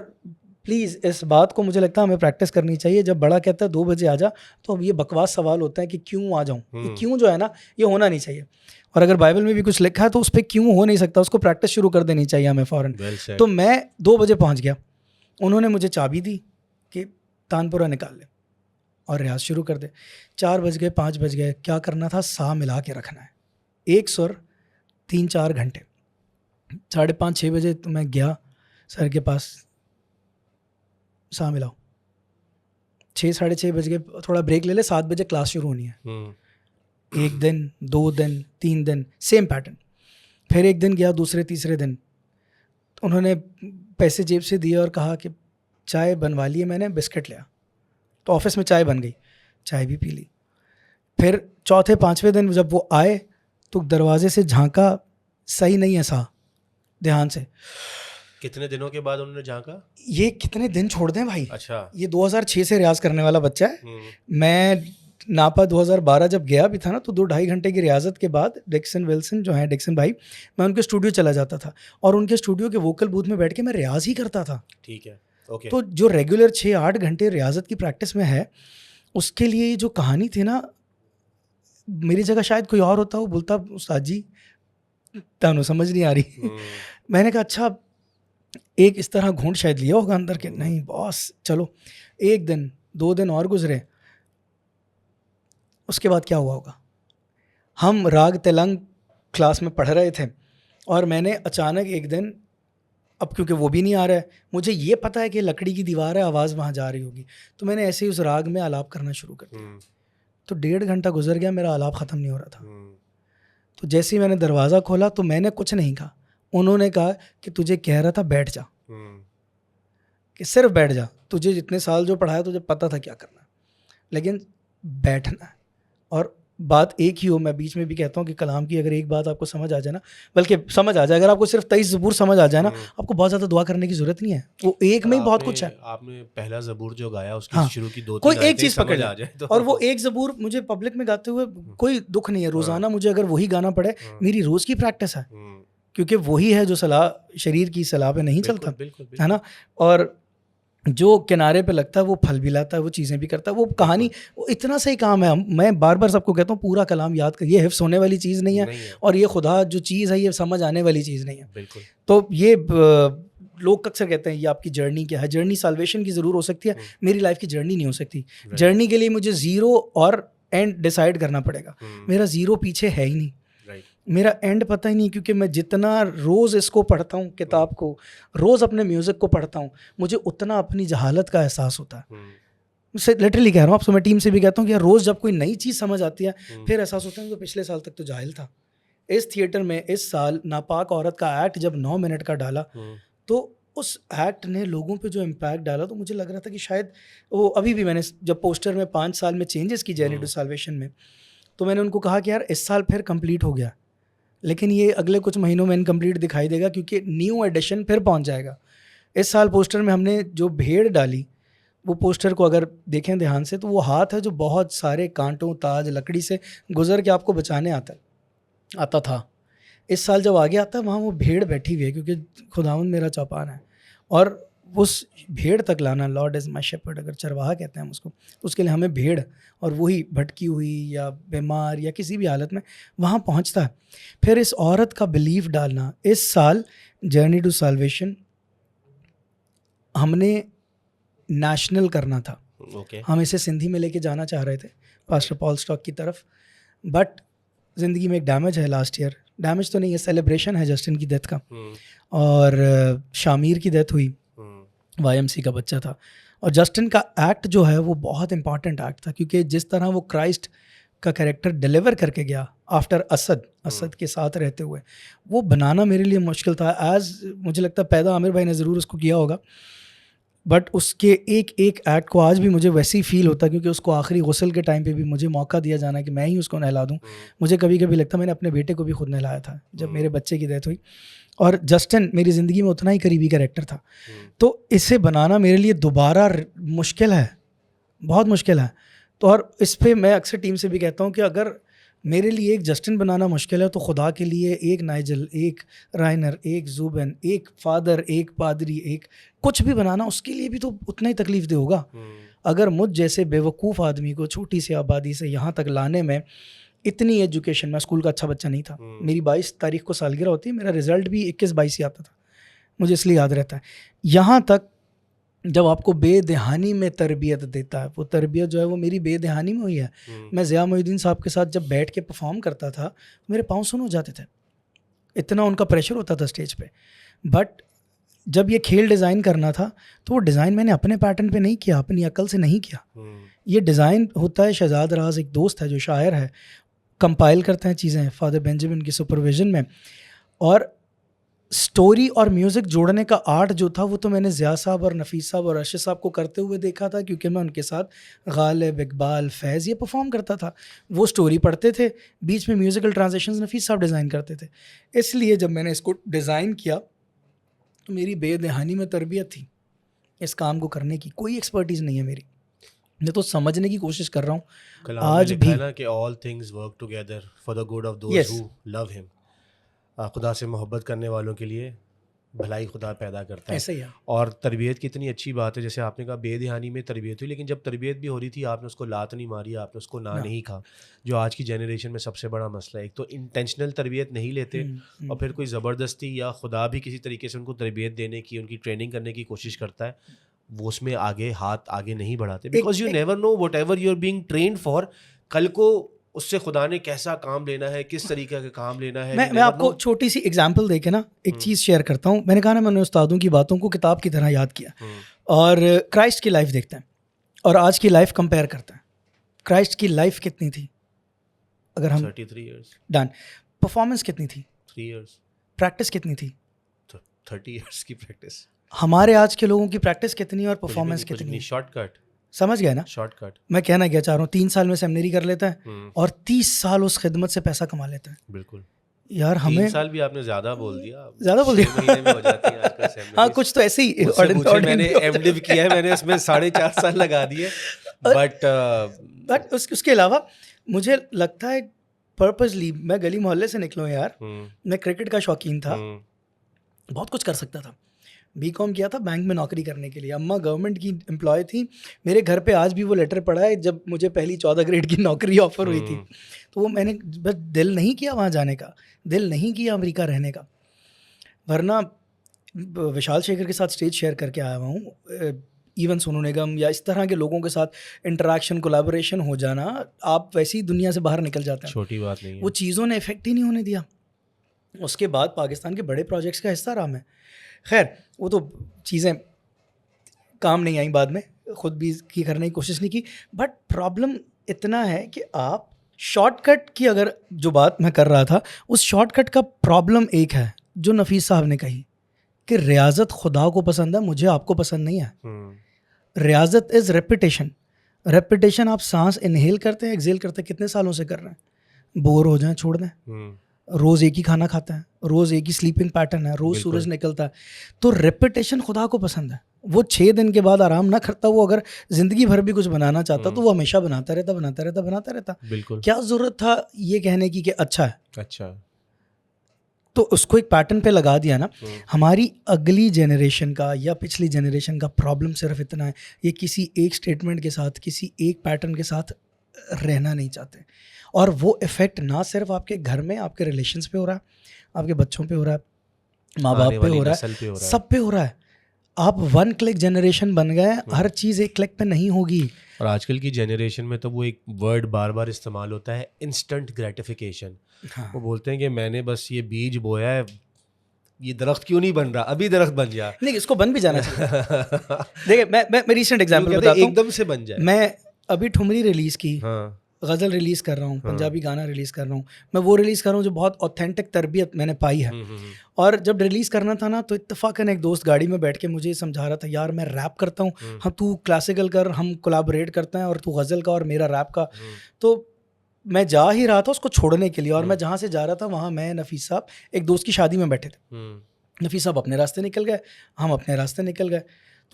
प्लीज़ इस बात को मुझे लगता है हमें प्रैक्टिस करनी चाहिए, जब बड़ा कहता है 2 बजे आ जा, तो अब ये बकवास सवाल होता है कि क्यों आ जाऊँ, ये क्यों जो है ना, ये होना नहीं चाहिए। और अगर बाइबल में भी कुछ लिखा है तो उस पर क्यों हो नहीं सकता, उसको प्रैक्टिस शुरू कर देनी चाहिए हमें फ़ौरन। तो मैं 2 बजे पहुँच गया, उन्होंने मुझे चाबी दी कि तानपुरा निकाल ले और रियाज शुरू कर दे। 4 बज गए, 5 बज गए, क्या करना था, सा मिला के रखना है, एक सुर 3-4 घंटे। 5:30-6 बजे तो मैं गया सर के पास, सा मिलाओ। 6-6:30 बज गए, थोड़ा ब्रेक ले ले, 7 बजे क्लास शुरू होनी है। 1 दिन, 2 दिन, 3 दिन सेम पैटर्न। फिर एक दिन गया, दूसरे तीसरे दिन उन्होंने पैसे जेब से दिए और कहा कि चाय बनवा ली है मैंने, बिस्किट लिया। तो ऑफिस में चाय बन गई, चाय भी पी ली। फिर चौथे 5वें दिन जब वो आए तो दरवाजे से झांका, सही नहीं है सा, ध्यान से। कितने दिनों के बाद उन्होंने झांका? ये कितने दिन छोड़ दें भाई। अच्छा। ये 2006 से रियाज करने वाला बच्चा है। मैं नापा 2012 जब गया भी था ना, तो 2-2.5 घंटे की रियाजत के बाद डिक्सन विल्सन जो हैं, डिक्सन भाई, मैं उनके स्टूडियो चला जाता था और उनके स्टूडियो के वोकल बूथ में बैठ के मैं रियाज ही करता था। ठीक है, ओके। तो जो रेगुलर 6-8 घंटे रियाजत की प्रैक्टिस में है, उसके लिए जो कहानी थी ना, मेरी जगह शायद कोई और होता, वो बोलता उस्ताद जी तानू समझ नहीं आ रही। मैंने कहा अच्छा एक इस तरह घूंट शायद लिया होगा अंदर के। नहीं बॉस, चलो 1 दिन 2 दिन और गुजरे, उसके बाद क्या हुआ होगा, हम राग तेलंग क्लास में पढ़ रहे थे और मैंने अचानक एक दिन, अब क्योंकि वो भी नहीं आ रहा है, मुझे ये पता है कि लकड़ी की दीवार है, आवाज़ वहाँ जा रही होगी, तो मैंने ऐसे ही उस राग में आलाप करना शुरू कर दिया। तो 1.5 घंटा गुजर गया, मेरा आलाप ख़त्म नहीं हो रहा था। तो जैसे ही मैंने दरवाज़ा खोला तो मैंने कुछ नहीं कहा, उन्होंने कहा कि तुझे कह रहा था बैठ जा, कि सिर्फ बैठ जा, तुझे जितने साल जो पढ़ाया तुझे पता था क्या करना, लेकिन बैठना है। और बात एक ही हो, मैं बीच में भी कहता हूँ कि कलाम की अगर एक बात आपको समझ आ जाए ना, बल्कि समझ आ जाए, अगर आपको सिर्फ 23 ज़बूर समझ आ जाए ना, आपको बहुत ज़्यादा दुआ करने की ज़रूरत नहीं है, वो एक में ही बहुत कुछ है। आपने पहला ज़बूर जो गाया उसकी शुरू की 2-3 कोई एक चीज़ पकड़ आ जाए तो। और वो एक ज़बूर मुझे पब्लिक में गाते हुए कोई दुख नहीं है, रोज़ाना मुझे अगर वही गाना पड़े, मेरी रोज़ की प्रैक्टिस है, क्योंकि वही है जो सलाह शरीर की सलाह पे नहीं चलता, है ना। और जो किनारे पे लगता है वो फल भी लाता है, वो चीज़ें भी करता है, वो कहानी, वो इतना सही काम है। मैं बार बार सबको कहता हूँ पूरा कलाम याद कर, ये हिफ्स होने वाली चीज़ नहीं है, और ये खुदा जो चीज़ है ये समझ आने वाली चीज़ नहीं है। तो ये लोग अक्सर कहते हैं ये आपकी जर्नी क्या है, जर्नी साल्वेशन की ज़रूर हो सकती है, मेरी लाइफ की जर्नी नहीं हो सकती। जर्नी के लिए मुझे ज़ीरो और एंड डिसाइड करना पड़ेगा, मेरा ज़ीरो पीछे है ही नहीं, मेरा एंड पता ही नहीं, क्योंकि मैं जितना रोज़ इसको पढ़ता हूँ, किताब को रोज़ अपने म्यूज़िक को पढ़ता हूँ, मुझे उतना अपनी जहालत का एहसास होता है। मैं लिटरली कह रहा हूँ आपसे, मैं टीम से भी कहता हूँ कि यार रोज़ जब कोई नई चीज़ समझ आती है फिर एहसास होता है कि पिछले साल तक तो जाहिल था। इस थिएटर में इस साल नापाक औरत का एक्ट जब 9 मिनट का डाला तो उस एक्ट ने लोगों पे जो इम्पैक्ट डाला, तो मुझे लग रहा था कि शायद वो अभी भी, मैंने जब पोस्टर में 5 साल में चेंजेस की जर्नी टू साल्वेशन में, तो मैंने उनको कहा कि यार इस साल फिर कंप्लीट हो गया, लेकिन ये अगले कुछ महीनों में इनकम्प्लीट दिखाई देगा, क्योंकि न्यू एडिशन फिर पहुंच जाएगा। इस साल पोस्टर में हमने जो भेड़ डाली, वो पोस्टर को अगर देखें ध्यान से, तो वो हाथ है जो बहुत सारे कांटों, ताज, लकड़ी से गुजर के आपको बचाने आता था। इस साल जब आगे आता है, वहाँ वो भेड़ बैठी हुई है, क्योंकि खुदावंद मेरा चौपान है, और उस भेड़ तक लाना, लॉर्ड इज़ माई शेपर्ड, अगर चरवाहा कहते हैं हम उसको, उसके लिए हमें भेड़, और वही भटकी हुई या बीमार या किसी भी हालत में वहाँ पहुँचता है। फिर इस औरत का बिलीफ डालना, इस साल जर्नी टू साल्वेशन हमने नेशनल करना था। हम इसे सिंधी में लेके जाना चाह रहे थे पास्टर पॉल स्टॉक की तरफ, बट ज़िंदगी में एक डैमेज है लास्ट ईयर, डैमेज तो नहीं है, सेलिब्रेशन है जस्टिन की डेथ का, और शामिर की डेथ हुई, YMC का बच्चा था। और जस्टिन का एक्ट जो है वो बहुत इंपॉर्टेंट एक्ट था, क्योंकि जिस तरह वो क्राइस्ट का कैरेक्टर डिलीवर करके गया आफ्टर असद के साथ रहते हुए, वो बनाना मेरे लिए मुश्किल था। मुझे लगता है पैदा आमिर भाई ने ज़रूर उसको किया होगा, बट उसके एक एक एक्ट को आज भी मुझे वैसे ही फील होता, क्योंकि उसको आखिरी गुस्ल के टाइम पे भी मुझे मौका दिया जाना कि मैं ही उसको नहला दूं। मुझे कभी कभी लगता मैंने अपने बेटे को भी खुद नहलाया था जब मेरे बच्चे की डेथ हुई, और जस्टिन मेरी ज़िंदगी में उतना ही करीबी कैरेक्टर था। तो इसे बनाना मेरे लिए दोबारा मुश्किल है, बहुत मुश्किल है। तो और इस पर मैं अक्सर टीम से भी कहता हूँ कि अगर मेरे लिए एक जस्टिन बनाना मुश्किल है, तो खुदा के लिए एक नाइजल, एक राइनर, एक जूबन, एक फादर, एक पादरी, एक कुछ भी बनाना, उसके लिए भी तो उतना ही तकलीफ दे होगा। अगर मुझ जैसे बेवकूफ़ आदमी को छोटी सी आबादी से यहाँ तक लाने में इतनी एजुकेशन, मैं स्कूल का अच्छा बच्चा नहीं था, मेरी 22 तारीख को सालगिरह होती है, मेरा रिज़ल्ट भी 21-22 ही आता था, मुझे इसलिए याद रहता है। यहाँ तक जब आपको बेदहानी में तरबियत देता है, वो तरबियत जो है वो मेरी बेदहानी में हुई है। मैं ज़िया मोहिउद्दीन साहब के साथ जब बैठ के परफॉर्म करता था, मेरे पाँव सुन हो जाते थे, इतना उनका प्रेशर होता था स्टेज पे। बट जब ये खेल डिज़ाइन करना था, तो वो डिज़ाइन मैंने अपने पैटर्न पे नहीं किया, अपनी अकल से नहीं किया। ये डिज़ाइन होता है, शहजाद राज एक दोस्त है जो शायर है, कंपाइल करते हैं चीज़ें फादर बेंजामिन की सुपरविजन में, और स्टोरी और म्यूज़िक जोड़ने का आर्ट जो था वो तो मैंने ज़िया साहब और नफ़ीस साहब और अर्शद साहब को करते हुए देखा था, क्योंकि मैं उनके साथ गालिब, इकबाल, फैज़ ये परफॉर्म करता था। वो स्टोरी पढ़ते थे, बीच में म्यूज़िकल ट्रांजिशंस नफ़ीस साहब डिज़ाइन करते थे। इसलिए जब मैंने इसको डिज़ाइन किया, तो मेरी बेदहानी में तरबियत थी इस काम को करने की, कोई एक्सपर्टीज़ नहीं है मेरी, मैं तो समझने की कोशिश कर रहा हूँ आज भी ना कि all things work together for the good of those who love him. खुदा से मोहब्बत करने वालों के लिए भलाई खुदा पैदा करता है। ऐसा ही है। और तरबियत की इतनी अच्छी बात है, जैसे आपने कहा बेदहानी में तरबियत हुई, लेकिन जब तरबियत भी हो रही थी आपने उसको लात नहीं मारी, आपने उसको ना नहीं कहा, जो आज की जनरेशन में सबसे बड़ा मसला है। एक तो इंटेंशनल तरबियत नहीं लेते, और फिर कोई ज़बरदस्ती या खुदा भी किसी तरीके से उनको तरबियत देने की, उनकी ट्रेनिंग करने की कोशिश करता है, वो उसमें हाथ आगे नहीं बढ़ाते, because you never know what ever you are being trained for, कल को उससे खुदा ने कैसा काम लेना है, किस तरीके का काम लेना है। मैं आपको छोटी सी एग्जांपल देके ना एक चीज़ शेयर करता हूँ। मैंने कहा ना, मैंने उस्तादों की बातों को किताब की तरह याद किया, और क्राइस्ट की लाइफ देखते हैं और आज की लाइफ कंपेयर करते हैं। क्राइस्ट की लाइफ कितनी थी, अगर हम 33 years डन, परफॉर्मेंस कितनी थी 3 years, प्रैक्टिस कितनी थी 30 years की प्रैक्टिस। हमारे आज के लोगों की प्रैक्टिस कितनी और परफॉर्मेंस कितनी, शॉर्टकट, समझ गए ना? शॉर्टकट। मैं कहना क्या चाह रहा हूँ, 3 साल में सेमिनरी कर लेता है और 30 साल उस खिदमत से पैसा कमा लेता है। बिल्कुल यार, हमें 3 साल भी आपने ज़्यादा बोल दिया, ज़्यादा बोल दिया। 6 महीने में हो जाती है आजकल सेमिनरी। हाँ, कुछ तो ऐसे ही मैंने एमडिव किया है, मैंने इसमें 4.5 साल लगा दिए, बट उसके अलावा मुझे लगता है पर्पसली मैं गली मोहल्ले से निकला हूँ यार। मैं क्रिकेट का शौकीन था, बहुत कुछ कर सकता था, बीकॉम किया था बैंक में नौकरी करने के लिए, अम्मा गवर्नमेंट की एम्प्लॉय थी, मेरे घर पे आज भी वो लेटर पड़ा है जब मुझे पहली 14 ग्रेड की नौकरी ऑफर हुई थी, तो वो मैंने बस दिल नहीं किया वहाँ जाने का, दिल नहीं किया अमेरिका रहने का, वरना विशाल शेखर के साथ स्टेज शेयर करके आया हुआ हूँ। इवन सोनू निगम या इस तरह के लोगों के साथ इंटरेक्शन, कोलैबोरेशन हो जाना, आप वैसी दुनिया से बाहर निकल जाते हैं, छोटी बात नहीं है। वो चीज़ों ने इफेक्ट ही नहीं होने दिया। उसके बाद पाकिस्तान के बड़े प्रोजेक्ट्स का हिस्सा रहा मैं। खैर, वो तो चीज़ें काम नहीं आई, बाद में ख़ुद भी की करने की कोशिश नहीं की। बट प्रॉब्लम इतना है कि आप शॉर्टकट की, अगर जो बात मैं कर रहा था, उस शॉर्टकट का प्रॉब्लम एक है जो नफ़ीस साहब ने कही कि रियाजत खुदा को पसंद है, मुझे आपको पसंद नहीं है। Riazat is repetition. रेपिटेशन, आप सांस इनहेल करते हैं, एक्सेल करते हैं, कितने सालों से कर रहे हैं? बोर हो जाएं, छोड़ दें। रोज़ एक ही खाना खाता है, रोज़ एक ही स्लीपिंग पैटर्न है, रोज़ सूरज निकलता है। तो रेपिटेशन खुदा को पसंद है। वो 6 दिन के बाद आराम ना करता, वो अगर ज़िंदगी भर भी कुछ बनाना चाहता तो वो हमेशा बनाता रहता। बिल्कुल। क्या ज़रूरत था ये कहने की कि अच्छा है, अच्छा, तो उसको एक पैटर्न पे लगा दिया ना। हमारी अगली जनरेशन का या पिछली जनरेशन का प्रॉब्लम सिर्फ इतना है, ये किसी एक स्टेटमेंट के साथ, किसी एक पैटर्न के साथ रहना नहीं चाहते। और वो इफ़ेक्ट ना सिर्फ आपके घर में, आपके रिलेशंस पे हो रहा है, आपके बच्चों पे हो रहा है, माँ बाप पे हो रहा है, सब पे हो रहा है। आप 1 क्लिक जनरेशन बन गए, हर चीज़ एक क्लिक पे नहीं होगी। और आजकल की जनरेशन में तो वो एक वर्ड बार बार इस्तेमाल होता है, इंस्टेंट ग्रेटिफिकेशन। हाँ। वो बोलते हैं कि मैंने बस ये बीज बोया है, ये दरख्त क्यों नहीं बन रहा, अभी दरख्त बन जा। नहीं, इसको बन भी जाना चाहिए। देखिए, मैं रीसेंट एग्जांपल बताता हूँ, एकदम से बन जाए। मैं अभी ठुमरी रिलीज़ की, हाँ, गज़ल रिलीज़ कर रहा हूँ, पंजाबी गाना रिलीज़ कर रहा हूँ। मैं वो रिलीज़ कर रहा हूँ जो बहुत ऑथेंटिक तरबियत मैंने पाई है। और जब रिलीज़ करना था ना, तो इत्तेफाकन एक दोस्त गाड़ी में बैठ के मुझे समझा रहा था, यार मैं रैप करता हूँ, हाँ तू क्लासिकल कर, हम कोलैबोरेट करते हैं, और तू गज़ल का और मेरा रैप का। तो मैं जा ही रहा था उसको छोड़ने के लिए, और मैं जहाँ से जा रहा था वहाँ मैं, नफीस साहब, एक दोस्त की शादी में बैठे थे। नफीस साहब अपने रास्ते निकल गए, हम अपने रास्ते निकल गए।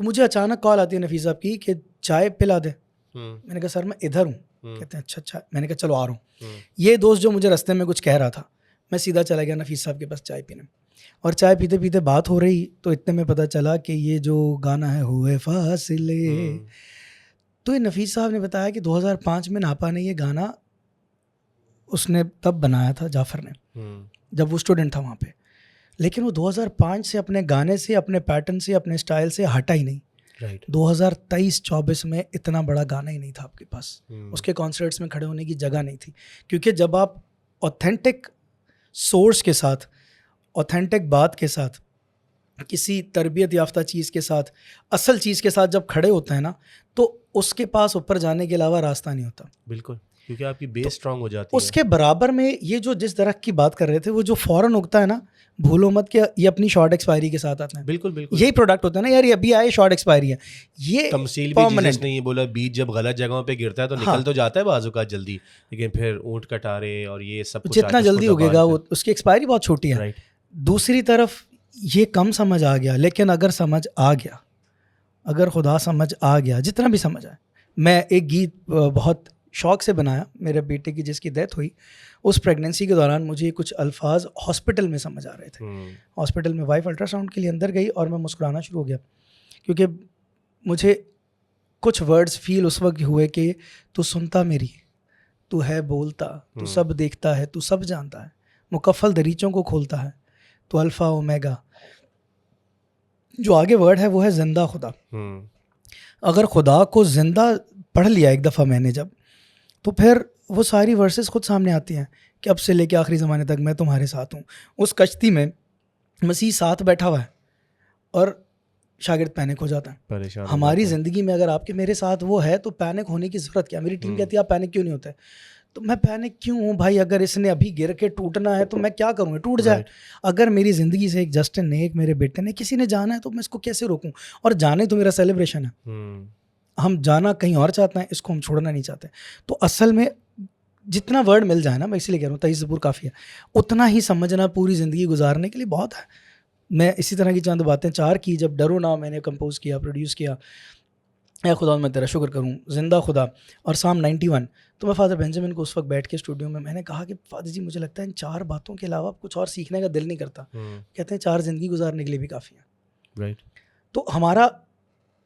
तो मुझे अचानक कॉल आती है नफीस साहब की कि चाय पिला दे। मैंने कहा सर मैं इधर हूँ। कहते हैं अच्छा। मैंने कहा चलो आ रहा हूँ। ये दोस्त जो मुझे रास्ते में कुछ कह रहा था, मैं सीधा चला गया नफीस साहब के पास चाय पीने। और चाय पीते पीते बात हो रही, तो इतने में पता चला कि ये जो गाना है हुए फासिले, तो ये नफीस साहब ने बताया कि 2005 में नापा ने ये गाना उसने तब बनाया था, जाफ़र ने, जब वो स्टूडेंट था वहाँ पे। लेकिन वो 2005 से अपने गाने से, अपने पैटर्न से, अपने स्टाइल से हटा ही नहीं। 2023-24 में इतना बड़ा गाना ही नहीं था आपके पास, उसके कॉन्सर्ट्स में खड़े होने की जगह नहीं थी। क्योंकि जब आप ऑथेंटिक सोर्स के साथ, ऑथेंटिक बात के साथ, किसी तरबियत याफ्ता चीज़ के साथ, असल चीज़ के साथ जब खड़े होते हैं ना, तो उसके पास ऊपर जाने के अलावा रास्ता नहीं होता। बिल्कुल, क्योंकि आपकी बेस स्ट्रांग हो जाती है। उसके बराबर में ये जो जिस दरख्त की बात कर रहे थे, वो जो फ़ौरन उगता है ना, भूलो मत कि ये अपनी शॉर्ट एक्सपायरी के साथ आता है। बिल्कुल, यही प्रोडक्ट होता है ना यार, ये अभी आए शॉर्ट एक्सपायरी है, ये तमसील भी जिसने ये बोला, बीज जब गलत जगहों पे गिरता है तो निकल तो जाता है बाजू का जल्दी, लेकिन फिर ऊँट कटारे और ये सब कुछ जितना जल्दी उगेगा वो, उसकी एक्सपायरी बहुत छोटी है। दूसरी तरफ ये कम समझ आ गया, लेकिन अगर समझ आ गया, अगर खुदा समझ आ गया, जितना भी समझ आए। मैं एक गीत बहुत शौक से बनाया, मेरे बेटे की जिसकी डेथ हुई, उस प्रेगनेंसी के दौरान मुझे कुछ अल्फाज हॉस्पिटल में समझ आ रहे थे। हॉस्पिटल में वाइफ अल्ट्रासाउंड के लिए अंदर गई और मैं मुस्कुराना शुरू हो गया, क्योंकि मुझे कुछ वर्ड्स फील उस वक्त हुए कि तू सुनता मेरी, तू है बोलता, तू सब देखता है, तू सब जानता है, मुकफ़ल दरीचों को खोलता है, तो अल्फ़ा ओमेगा। जो आगे वर्ड है वो है जिंदा खुदा। अगर खुदा को जिंदा पढ़ लिया एक दफ़ा मैंने जब, तो फिर वो सारी वर्सेस खुद सामने आती हैं कि अब से लेके आखिरी ज़माने तक मैं तुम्हारे साथ हूँ। उस कश्ती में मसीह साथ बैठा हुआ है और शागिर्द पैनिक हो जाता है, परेशान। हमारी ज़िंदगी में अगर आपके मेरे साथ वो है तो पैनिक होने की ज़रूरत क्या? मेरी टीम कहती है आप पैनिक क्यों नहीं होते? तो मैं पैनिक क्यों हूँ भाई? अगर इसने अभी गिर के टूटना है तो मैं क्या करूँगा? टूट जाए। अगर मेरी ज़िंदगी से एक जस्टिन ने, एक मेरे बेटे ने, किसी ने जाना है तो मैं इसको कैसे रोकूँ? और जाने तो मेरा सेलिब्रेशन है, हम जाना कहीं और चाहते हैं, इसको हम छोड़ना नहीं चाहते। तो असल में जितना वर्ड मिल जाए ना, मैं इसलिए कह रहा हूँ तईस ज़बूर काफ़ी है, उतना ही समझना पूरी ज़िंदगी गुजारने के लिए बहुत है। मैं इसी तरह की चंद बातें चार की, जब डरो ना मैंने कंपोज़ किया, प्रोड्यूस किया, ऐ खुदा मैं तेरा शुक्र करूँ, जिंदा खुदा, और साम 91। तो मैं फ़ादर बेंजामिन को उस वक्त बैठ के स्टूडियो में मैंने कहा कि फ़ादर जी मुझे लगता है इन 4 बातों के अलावा कुछ और सीखने का दिल नहीं करता। कहते हैं 4 ज़िंदगी गुजारने के लिए भी काफ़ी है। राइट। तो हमारा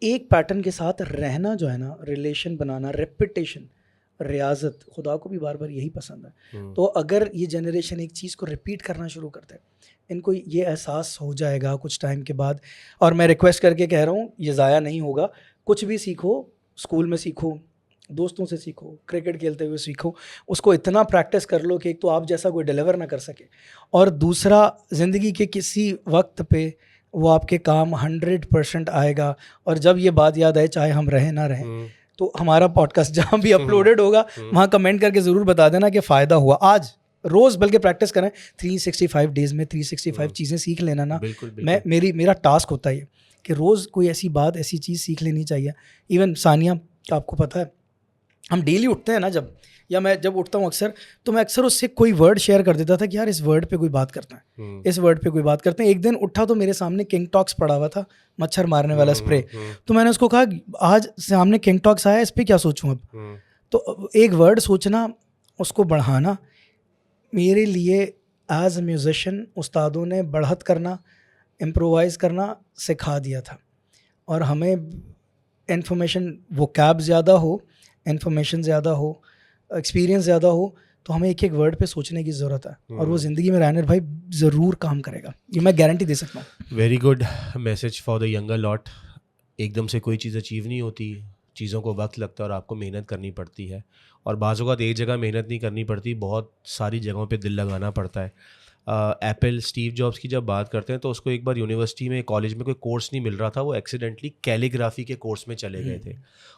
एक पैटर्न के साथ रहना जो है ना, रिलेशन बनाना, रेपिटेशन, रियाजत, खुदा को भी बार बार यही पसंद है। तो अगर ये जनरेशन एक चीज़ को रिपीट करना शुरू करते हैं, इनको ये एहसास हो जाएगा कुछ टाइम के बाद। और मैं रिक्वेस्ट करके कह रहा हूँ, ये ज़ाया नहीं होगा। कुछ भी सीखो, स्कूल में सीखो, दोस्तों से सीखो, क्रिकेट खेलते हुए सीखो, उसको इतना प्रैक्टिस कर लो कि एक तो आप जैसा कोई डिलीवर ना कर सके, और दूसरा ज़िंदगी के किसी वक्त पे वो आपके काम 100% आएगा। और जब ये बात याद आए, चाहे हम रहें ना रहें, तो हमारा पॉडकास्ट जहाँ भी अपलोडेड होगा वहाँ कमेंट करके ज़रूर बता देना कि फ़ायदा हुआ। आज रोज़ बल्कि प्रैक्टिस करें 365 डेज़ में 365 चीज़ें सीख लेना ना। बिल्कुल बिल्कुल। मेरा टास्क होता है ये कि रोज़ कोई ऐसी बात, ऐसी चीज़ सीख लेनी चाहिए। इवन सानिया का आपको पता है, हम डेली उठते हैं ना जब, या मैं जब उठता हूँ अक्सर, तो मैं अक्सर उससे कोई वर्ड शेयर कर देता था कि यार इस वर्ड पे कोई बात करते हैं, इस वर्ड पे कोई बात करते हैं। एक दिन उठा तो मेरे सामने किंग टॉक्स पड़ा हुआ था, मच्छर मारने वाला स्प्रे। तो मैंने उसको कहा आज सामने किंग टॉक्स आया, इस पर क्या सोचूं अब। तो एक वर्ड सोचना, उसको बढ़ाना, मेरे लिए एज ए म्यूज़िशियन उस्तादों ने बढ़त करना, इम्प्रोवाइज़ करना सिखा दिया था। और हमें इन्फॉर्मेशन, वोकैब ज़्यादा हो, इन्फॉर्मेशन ज़्यादा हो, एक्सपीरियंस ज़्यादा हो, तो हमें एक एक वर्ड पे सोचने की ज़रूरत है। और वो ज़िंदगी में रायनर भाई ज़रूर काम करेगा, ये मैं गारंटी दे सकता हूँ। Very good message for the younger lot. एकदम से कोई चीज़ अचीव नहीं होती, चीज़ों को वक्त लगता है और आपको मेहनत करनी पड़ती है। और बाज़ औक़ात एक जगह मेहनत नहीं करनी पड़ती, बहुत सारी जगहों पे दिल लगाना पड़ता है। एप्पल स्टीव जॉब्स की जब बात करते हैं तो उसको एक बार यूनिवर्सिटी में, कॉलेज में कोई कोर्स नहीं मिल रहा था, वो एक्सीडेंटली कैलीग्राफी के कोर्स में चले गए थे।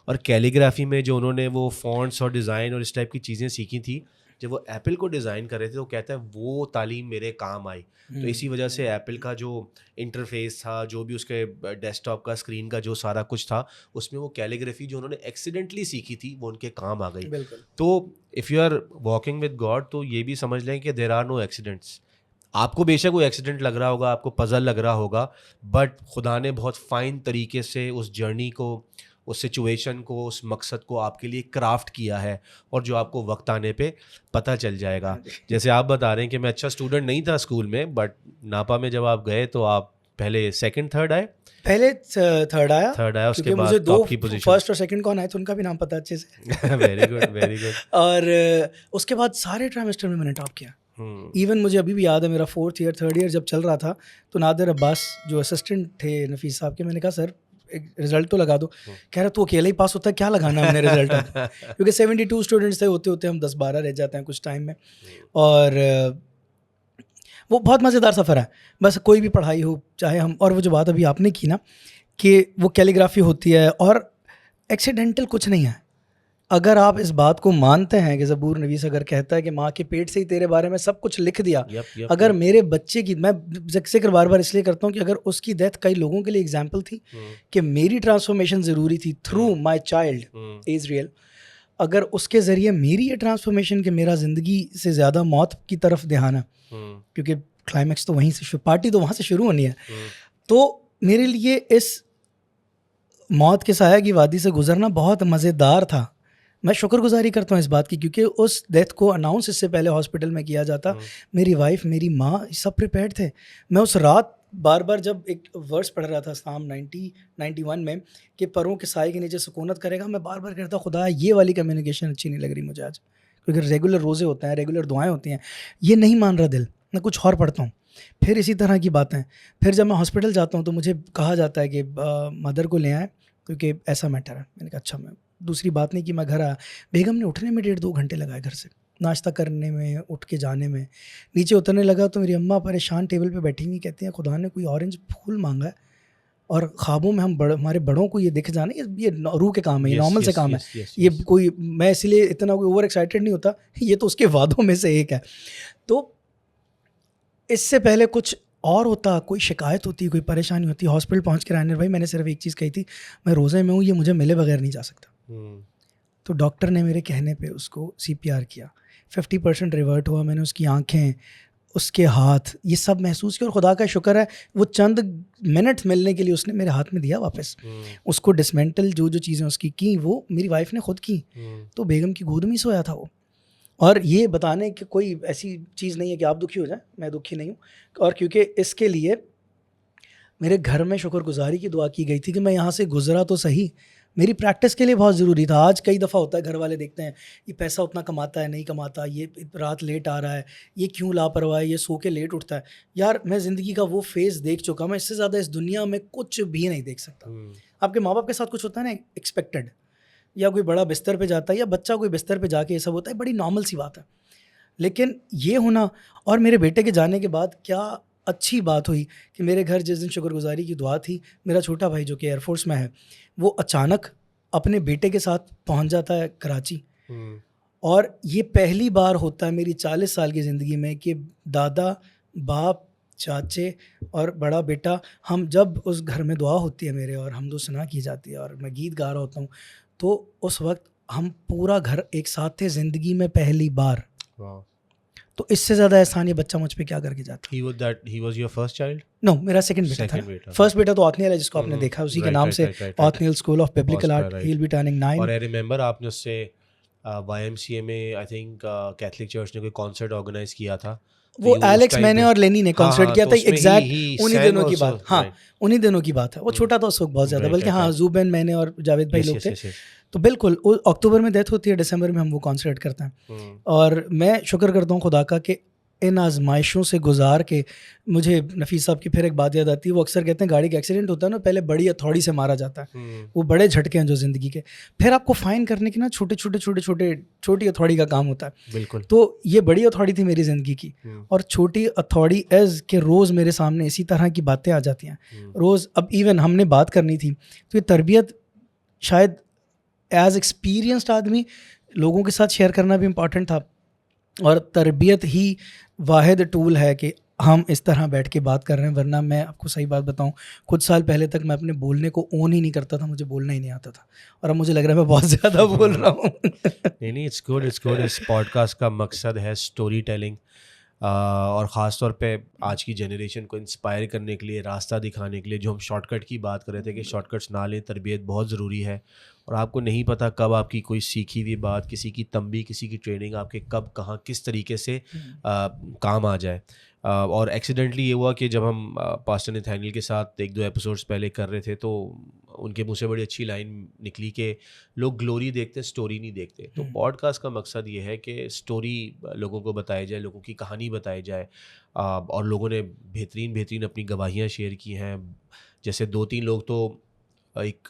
और कैलीग्राफी में जो उन्होंने वो फॉन्ट्स और डिज़ाइन और इस टाइप की चीज़ें सीखी थी, जब वो एप्पल को डिज़ाइन कर रहे थे तो कहता है वो तालीम मेरे काम आई। तो इसी वजह से एप्पल का जो इंटरफेस था, जो भी उसके डेस्कटॉप का स्क्रीन का जो सारा कुछ था, उसमें वो कैलीग्राफी जो उन्होंने एक्सीडेंटली सीखी थी वो उनके काम आ गई। बिल्कुल। तो if you are walking with God, तो ये भी समझ लें कि देयर आर नो एक्सीडेंट्स। आपको बेशक वो एक्सीडेंट लग रहा होगा, आपको पजल लग रहा होगा, बट खुदा ने बहुत फाइन तरीके से उस जर्नी को, उस सिचुएशन को, उस मकसद को आपके लिए क्राफ्ट किया है, और जो आपको वक्त आने पे पता चल जाएगा। जैसे आप बता रहे हैं कि मैं अच्छा स्टूडेंट नहीं था स्कूल में, बट नापा में जब आप गए तो आप पहले सेकंड थर्ड आए। पहले थर्ड आया, उसके क्योंकि बाद मुझे दो टॉप की पोजीशन। फर्स्ट और सेकंड कौन आए थे उनका भी नाम पता अच्छे से। Very good very good. और उसके बाद सारे ट्राइमेस्टर में मैंने टॉप किया। इवन मुझे अभी भी याद है, मेरा 4th ईयर 3rd ईयर जब चल रहा था, तो नादिर अब्बास जो असिस्टेंट थे नफीस साहब के, मैंने कहा सर एक रिजल्ट तो लगा दो। कह रहा तू अकेले ही पास होता है, क्या लगाना हमने रिजल्ट अब। क्योंकि 72 स्टूडेंट्स थे, होते होते हम 10-12 रह जाते हैं कुछ टाइम में। और वो बहुत मज़ेदार सफ़र है, बस कोई भी पढ़ाई हो, चाहे हम, और वो जो बात अभी आपने की ना कि वो कैलीग्राफी होती है और एक्सीडेंटल कुछ नहीं है। अगर आप इस बात को मानते हैं कि ज़बूर नवीस अगर कहता है कि माँ के पेट से ही तेरे बारे में सब कुछ लिख दिया, अगर मेरे बच्चे की, मैं जिक्र बार बार इसलिए करता हूँ कि अगर उसकी डेथ कई लोगों के लिए एग्जाम्पल थी कि मेरी ट्रांसफॉर्मेशन ज़रूरी थी थ्रू माई चाइल्ड इज़राइल, अगर उसके ज़रिए मेरी ये ट्रांसफॉर्मेशन कि मेरा ज़िंदगी से ज़्यादा मौत की तरफ ध्यान है, क्योंकि क्लाइमैक्स तो वहीं से, पार्टी तो वहाँ से शुरू होनी है, तो मेरे लिए इस मौत के साया की वादी से गुजरना बहुत मज़ेदार था। मैं शुक्रगुजारी करता हूँ इस बात की, क्योंकि उस डेथ को अनाउंस इससे पहले हॉस्पिटल में किया जाता, मेरी वाइफ, मेरी माँ, सब प्रिपेयर्ड थे। मैं उस रात बार बार जब एक वर्स पढ़ रहा था साम 91 में कि परों के साए के नीचे सुकूनत करेगा, मैं बार बार कहता खुदा ये वाली कम्युनिकेशन अच्छी नहीं लग रही मुझे आज, क्योंकि रेगुलर रोज़े होते हैं, रेगुलर दुआएं होती हैं, ये नहीं मान रहा दिल, मैं कुछ और पढ़ता हूँ। फिर इसी तरह की बातें, फिर जब मैं हॉस्पिटल जाता हूँ तो मुझे कहा जाता है कि मदर को ले आए क्योंकि ऐसा मैटर है। मैंने कहा अच्छा। मैं दूसरी बात नहीं कि मैं घर आया, बेगम ने उठने में 1.5-2 घंटे लगाए, घर से नाश्ता करने में, उठ के जाने में। नीचे उतरने लगा तो मेरी अम्मा परेशान टेबल पे बैठी हुई कहती हैं खुदा ने कोई ऑरेंज फूल मांगा है, और ख्वाबों में हम हमारे बड़ों को ये दिख जाना, ये रूह के काम है, ये नॉर्मल से काम है। ये कोई, मैं इसलिए इतना कोई ओवर एक्साइटेड नहीं होता, ये तो उसके वादों में से एक है। तो इससे पहले कुछ और होता, कोई शिकायत होती, कोई परेशानी होती, हॉस्पिटल पहुंच के रायनर भाई मैंने सिर्फ एक चीज़ कही थी, मैं रोज़े में हूँ, ये मुझे मिले बगैर नहीं जा सकता। तो डॉक्टर ने मेरे कहने पे उसको CPR किया, 50% रिवर्ट हुआ। मैंने उसकी आंखें, उसके हाथ, ये सब महसूस किया, और खुदा का शुक्र है वो चंद मिनट मिलने के लिए उसने मेरे हाथ में दिया वापस। उसको डिसमेंटल जो चीज़ें उसकी की वो मेरी वाइफ ने खुद की। तो बेगम की गोद में सोया था वो। और ये बताने की कोई ऐसी चीज़ नहीं है कि आप दुखी हो जाएं, मैं दुखी नहीं हूँ। और क्योंकि इसके लिए मेरे घर में शुक्रगुजारी की दुआ की गई थी कि मैं यहाँ से गुजरा तो सही, मेरी प्रैक्टिस के लिए बहुत ज़रूरी था। आज कई दफ़ा होता है, घर वाले देखते हैं ये पैसा उतना कमाता है, नहीं कमाता, ये रात लेट आ रहा है, ये क्यों लापरवाह है, ये सो के लेट उठता है। यार मैं ज़िंदगी का वो फेज़ देख चुका, मैं इससे ज़्यादा इस दुनिया में कुछ भी नहीं देख सकता। आपके माँ बाप के साथ कुछ होता है ना एक्सपेक्टेड, या कोई बड़ा बिस्तर पे जाता है, या बच्चा कोई बिस्तर पे जाके ये सब होता है, बड़ी नॉर्मल सी बात है। लेकिन ये होना, और मेरे बेटे के जाने के बाद क्या अच्छी बात हुई कि मेरे घर जिस दिन शुक्रगुजारी की दुआ थी, मेरा छोटा भाई जो कि एयरफोर्स में है, वो अचानक अपने बेटे के साथ पहुंच जाता है कराची। और ये पहली बार होता है मेरी 40 साल की ज़िंदगी में कि दादा, बाप, चाचे और बड़ा बेटा, हम जब उस घर में दुआ होती है मेरे और हमदो सना की जाती है और मैं गीत गा रहा होता हूँ, तो उस वक्त हम पूरा घर एक साथ थे ज़िंदगी में पहली बार। Wow. तो इससे ज़्यादा एहसान ये बच्चा मुझ पे क्या करके जाता। He was your first child? No, मेरा सेकंड बेटा Second था। बेटा। फर्स्ट बेटा तो ऑथनियल है जिसको आपने हम्म, देखा, उसी के right, नाम right, से right, right, right. ऑथनियल school of biblical Oscar, art, right. He will be turning 9। और आई रिमेंबर आपने उससे YMCA में आई थिंक कैथलिक चर्च ने कोई कॉन्सर्ट ऑर्गेनाइज किया था, तो वो ये उस एलेक्स time मैंने पे- और लेनी ने हाँ, कॉन्सर्ट हाँ, किया तो था, उसमें एग्जैक्ट he उन्हीं sang दिनों की also, बात। हाँ, right. उन्हीं दिनों की बात है। वो छोटा था उस वक्त बहुत ज़्यादा, Right, बल्कि right, हाँ right. जूबेन, मैंने और जावेद भाई Yes, लोग yes, थे। yes, yes. तो बिल्कुल अक्टूबर में डेथ होती है, दिसंबर में हम वो कॉन्सर्ट करते हैं। हम्म, और मैं शुक्र करता हूँ खुदा का कि इन आजमाइशों से गुजार के, मुझे नफीस साहब की फिर एक बात याद आती है, वो अक्सर कहते हैं गाड़ी का एक्सीडेंट होता है ना, पहले बड़ी हथौड़ी से मारा जाता है, वो बड़े झटके हैं जो ज़िंदगी के, फिर आपको फाइन करने की ना छोटी हथौड़ी का काम होता है। बिल्कुल। तो ये बड़ी हथौड़ी थी मेरी ज़िंदगी की, और छोटी हथौड़ी एज के रोज़ मेरे सामने इसी तरह की बातें आ जाती हैं रोज़। अब इवन हमने बात करनी थी, तो ये तरबियत शायद एज एक्सपीरियंस्ड आदमी लोगों के साथ शेयर करना भी इम्पॉर्टेंट था, और तरबियत ही वाहिद टूल है कि हम इस तरह बैठ के बात कर रहे हैं। वरना मैं आपको सही बात बताऊं, कुछ साल पहले तक मैं अपने बोलने को ओन ही नहीं करता था, मुझे बोलना ही नहीं आता था, और अब मुझे लग रहा है मैं बहुत ज़्यादा बोल रहा हूँ। नहीं, इट्स गुड, इट्स गुड। इस पॉडकास्ट का मकसद है स्टोरी टेलिंग, और ख़ास तौर पे आज की जनरेशन को इंस्पायर करने के लिए, रास्ता दिखाने के लिए। जो हम शॉर्टकट की बात कर रहे थे कि शॉर्टकट्स ना लें, तरबियत बहुत ज़रूरी है, और आपको नहीं पता कब आपकी कोई सीखी हुई बात, किसी की तंबी, किसी की ट्रेनिंग आपके कब कहाँ किस तरीके से काम आ जाए। और एक्सीडेंटली ये हुआ कि जब हम पास्टर नथानियल के साथ 1-2 एपिसोड्स पहले कर रहे थे, तो उनके मुंह से बड़ी अच्छी लाइन निकली कि लोग ग्लोरी देखते, स्टोरी नहीं देखते। तो पॉडकास्ट का मकसद ये है कि स्टोरी लोगों को बताई जाए, लोगों की कहानी बताई जाए, और लोगों ने बेहतरीन अपनी गवाहियाँ शेयर की हैं। जैसे 2-3 लोग तो एक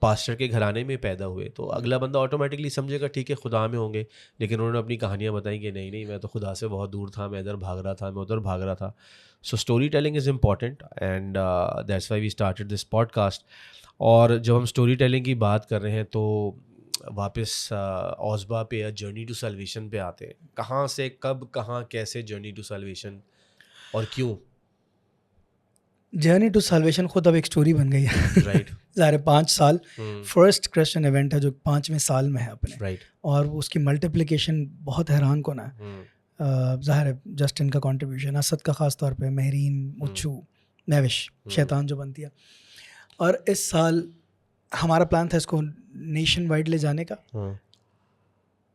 पास्टर के घराने में पैदा हुए, तो अगला बंदा ऑटोमेटिकली समझेगा ठीक है खुदा में होंगे, लेकिन उन्होंने अपनी कहानियाँ बताई कि नहीं मैं तो खुदा से बहुत दूर था, मैं इधर भाग रहा था, मैं उधर भाग रहा था। So story telling is important, and that's why we started this podcast. और जब हम स्टोरी टेलिंग की बात कर रहे हैं, तो वापस औज़बा पे या जर्नी टू सल्वेशन पे आते हैं। कहाँ से, कब, कहाँ, कैसे जर्नी टू सल्वेशन, और क्यों? जर्नी टू साल्वेशन खुद अब एक स्टोरी बन गई है। राइट। ज़ाहिर 5 साल फर्स्ट क्रिश्चियन इवेंट है जो 5वें साल में है अपने, राइट। और उसकी मल्टीप्लिकेशन बहुत हैरान कौन है। ज़ाहिर है जस्टिन का कंट्रीब्यूशन, असद का ख़ास तौर पे, महरीन, मुच्छू, नेविश, शैतान जो बनती है। और इस साल हमारा प्लान था इसको नेशन वाइड ले जाने का,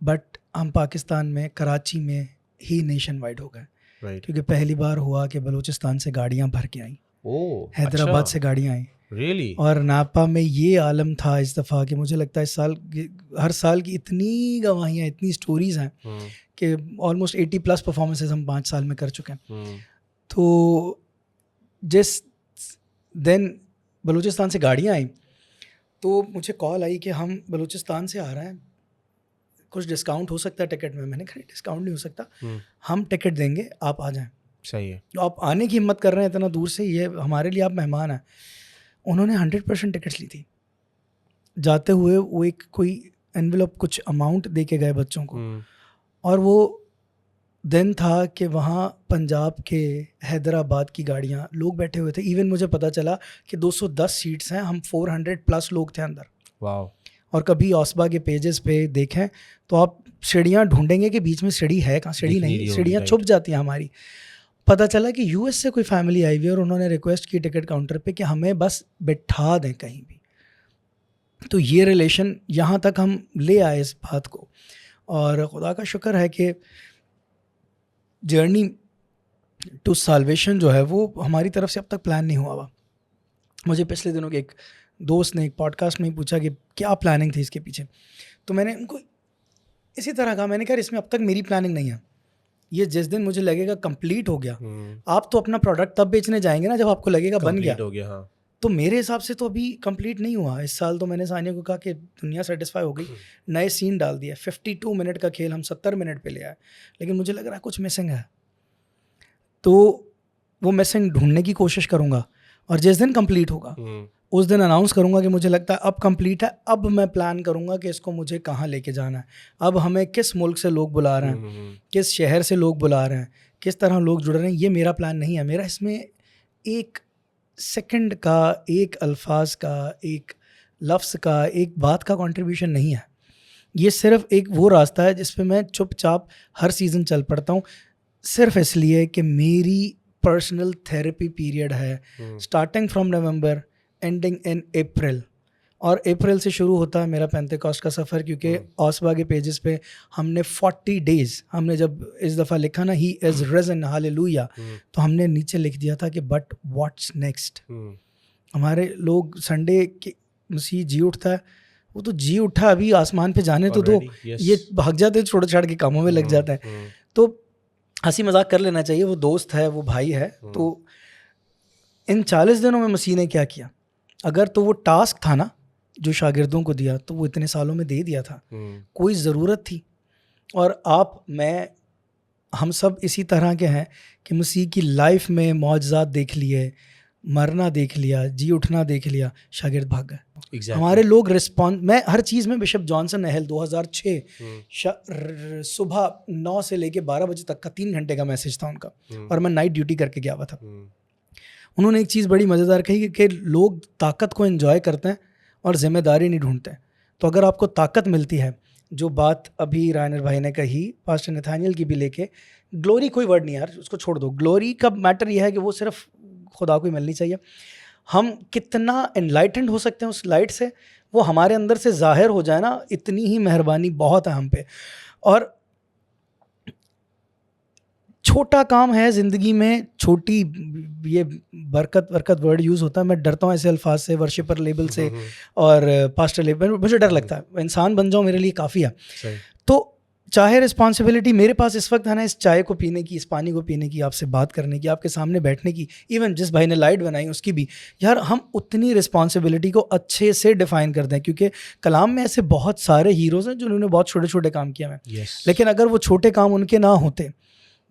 बट हम पाकिस्तान में कराची में ही नेशन वाइड हो गए, राइट। क्योंकि पहली बार हुआ कि बलूचिस्तान से गाड़ियाँ भर के आई, हैदराबाद से गाड़ियाँ आई, रियली? और नापा में ये आलम था इस दफ़ा कि मुझे लगता है इस साल, हर साल की इतनी गवाहियाँ, इतनी स्टोरीज़ हैं कि ऑलमोस्ट 80+ परफॉर्मेंसेस हम 5 साल में कर चुके हैं। तो जिस दिन बलूचिस्तान से गाड़ियाँ आई, तो मुझे कॉल आई कि हम बलूचिस्तान से आ रहे हैं, कुछ डिस्काउंट हो सकता है टिकट में। मैंने कहा डिस्काउंट नहीं हो सकता, हम टिकट देंगे, आप आ जाएं। सही है। तो आप आने की हिम्मत कर रहे हैं इतना दूर से, ये हमारे लिए आप मेहमान हैं। उन्होंने 100% टिकट्स ली थी। जाते हुए वो एक कोई एनवेलप कुछ अमाउंट दे के गए बच्चों को, और वो दिन था कि वहाँ पंजाब के, हैदराबाद की गाड़ियाँ, लोग बैठे हुए थे। इवन मुझे पता चला कि 210 सीट्स हैं, हम 400+ लोग थे अंदर। वाओ। और कभी औसबा के पेजेस पे देखें तो आप सीढ़ियाँ ढूंढेंगे कि बीच में सीढ़ी है कहाँ, सीढ़ी नहीं, सीढ़ियाँ छुप जाती हैं हमारी। पता चला कि यूएस से कोई फैमिली आई हुई है, और उन्होंने रिक्वेस्ट की टिकट काउंटर पे कि हमें बस बिठा दें कहीं भी। तो ये रिलेशन यहाँ तक हम ले आए इस बात को, और खुदा का शुक्र है कि जर्नी टू साल्वेशन जो है वो हमारी तरफ से अब तक प्लान नहीं हुआ हुआ। मुझे पिछले दिनों के एक दोस्त ने एक पॉडकास्ट में ही पूछा कि क्या प्लानिंग थी इसके पीछे, तो मैंने उनको इसी तरह कहा, मैंने कहा इसमें अब तक मेरी प्लानिंग नहीं है, ये जिस दिन मुझे लगेगा कंप्लीट हो गया। आप तो अपना प्रोडक्ट तब बेचने जाएंगे ना जब आपको लगेगा बन गया। हो गया, हाँ। तो मेरे हिसाब से तो अभी कंप्लीट नहीं हुआ। इस साल तो मैंने सानिया को कहा कि दुनिया सेटिस्फाई हो गई, नए सीन डाल दिया, 52 मिनट का खेल हम 70 मिनट पे ले आए, लेकिन मुझे लग रहा है कुछ मिसिंग है। तो वो मिसिंग ढूंढने की कोशिश करूँगा, और जिस दिन कंप्लीट होगा उस दिन अनाउंस करूँगा कि मुझे लगता है अब कंप्लीट है, अब मैं प्लान करूँगा कि इसको मुझे कहाँ लेके जाना है, अब हमें किस मुल्क से लोग बुला रहे हैं, किस शहर से लोग बुला रहे हैं, किस तरह लोग जुड़ रहे हैं। ये मेरा प्लान नहीं है। मेरा इसमें एक सेकंड का, एक अल्फाज का, एक लफ्ज़ का, एक बात का कंट्रीब्यूशन नहीं है। ये सिर्फ एक वो रास्ता है जिस पे मैं चुपचाप हर सीज़न चल पड़ता हूँ, सिर्फ इसलिए कि मेरी पर्सनल थेरेपी पीरियड है, starting from November ending in April. और अप्रैल से शुरू होता है मेरा पेंटेकोस्ट का सफ़र, क्योंकि औसबा के पेजेस पे हमने 40 डेज़, हमने जब इस दफ़ा लिखा ना ही इज़ रिज़न हालेलुया, तो हमने नीचे लिख दिया था कि बट व्हाट्स नेक्स्ट। हमारे लोग संडे के मसीह जी उठता है, वो तो जी उठा, अभी आसमान पे जाने तो दो, ये भाग जाते हैं, छोड़ छाड़ के कामों में लग जाता है। तो हंसी मजाक कर लेना चाहिए, वो दोस्त है, वो भाई है। तो इन 40 दिनों में मसीह ने क्या किया? अगर तो वो टास्क था ना जो शागिर्दों को दिया, तो वो इतने सालों में दे दिया था। कोई ज़रूरत थी? और आप, मैं, हम सब इसी तरह के हैं कि मसीह की लाइफ में मौजज़ात देख लिए, मरना देख लिया, जी उठना देख लिया, शागिर्द भाग गए। हमारे लोग रिस्पॉन्स, मैं हर चीज़ में बिशप जॉनसन नहल 2006 सुबह 9 से लेके 12 बजे तक का 3 घंटे का मैसेज था उनका, और मैं नाइट ड्यूटी करके गया हुआ था। उन्होंने एक चीज़ बड़ी मज़ेदार कही कि लोग ताकत को एंजॉय करते हैं और ज़िम्मेदारी नहीं ढूंढते हैं। तो अगर आपको ताकत मिलती है, जो बात अभी रायनर भाई ने कही, पास्टर नथानियल की भी लेके, ग्लोरी कोई वर्ड नहीं यार, उसको छोड़ दो। ग्लोरी का मैटर यह है कि वो सिर्फ खुदा को ही मिलनी चाहिए। हम कितना एनलाइटेंड हो सकते हैं उस लाइट से, वो हमारे अंदर से जाहिर हो जाए ना, इतनी ही मेहरबानी बहुत है हम पे। और छोटा काम है ज़िंदगी में, छोटी, ये बरकत वर्ड यूज़ होता है, मैं डरता हूँ ऐसे अल्फाज से, वर्शिपर लेबल से और पास्टर लेबल, मुझे डर लगता है। इंसान बन जाऊँ मेरे लिए काफ़ी है। तो चाहे रिस्पॉन्सिबिलिटी मेरे पास इस वक्त है ना, इस चाय को पीने की, इस पानी को पीने की, आपसे बात करने की, आपके सामने बैठने की, इवन जिस भाई ने लाइट बनाई उसकी भी, यार हम उतनी रिस्पॉन्सिबिलिटी को अच्छे से डिफ़ाइन करते हैं। क्योंकि कलाम में ऐसे बहुत सारे हीरोज़ हैं जिन्होंने बहुत छोटे छोटे काम किए हैं, लेकिन अगर वो छोटे काम उनके ना होते,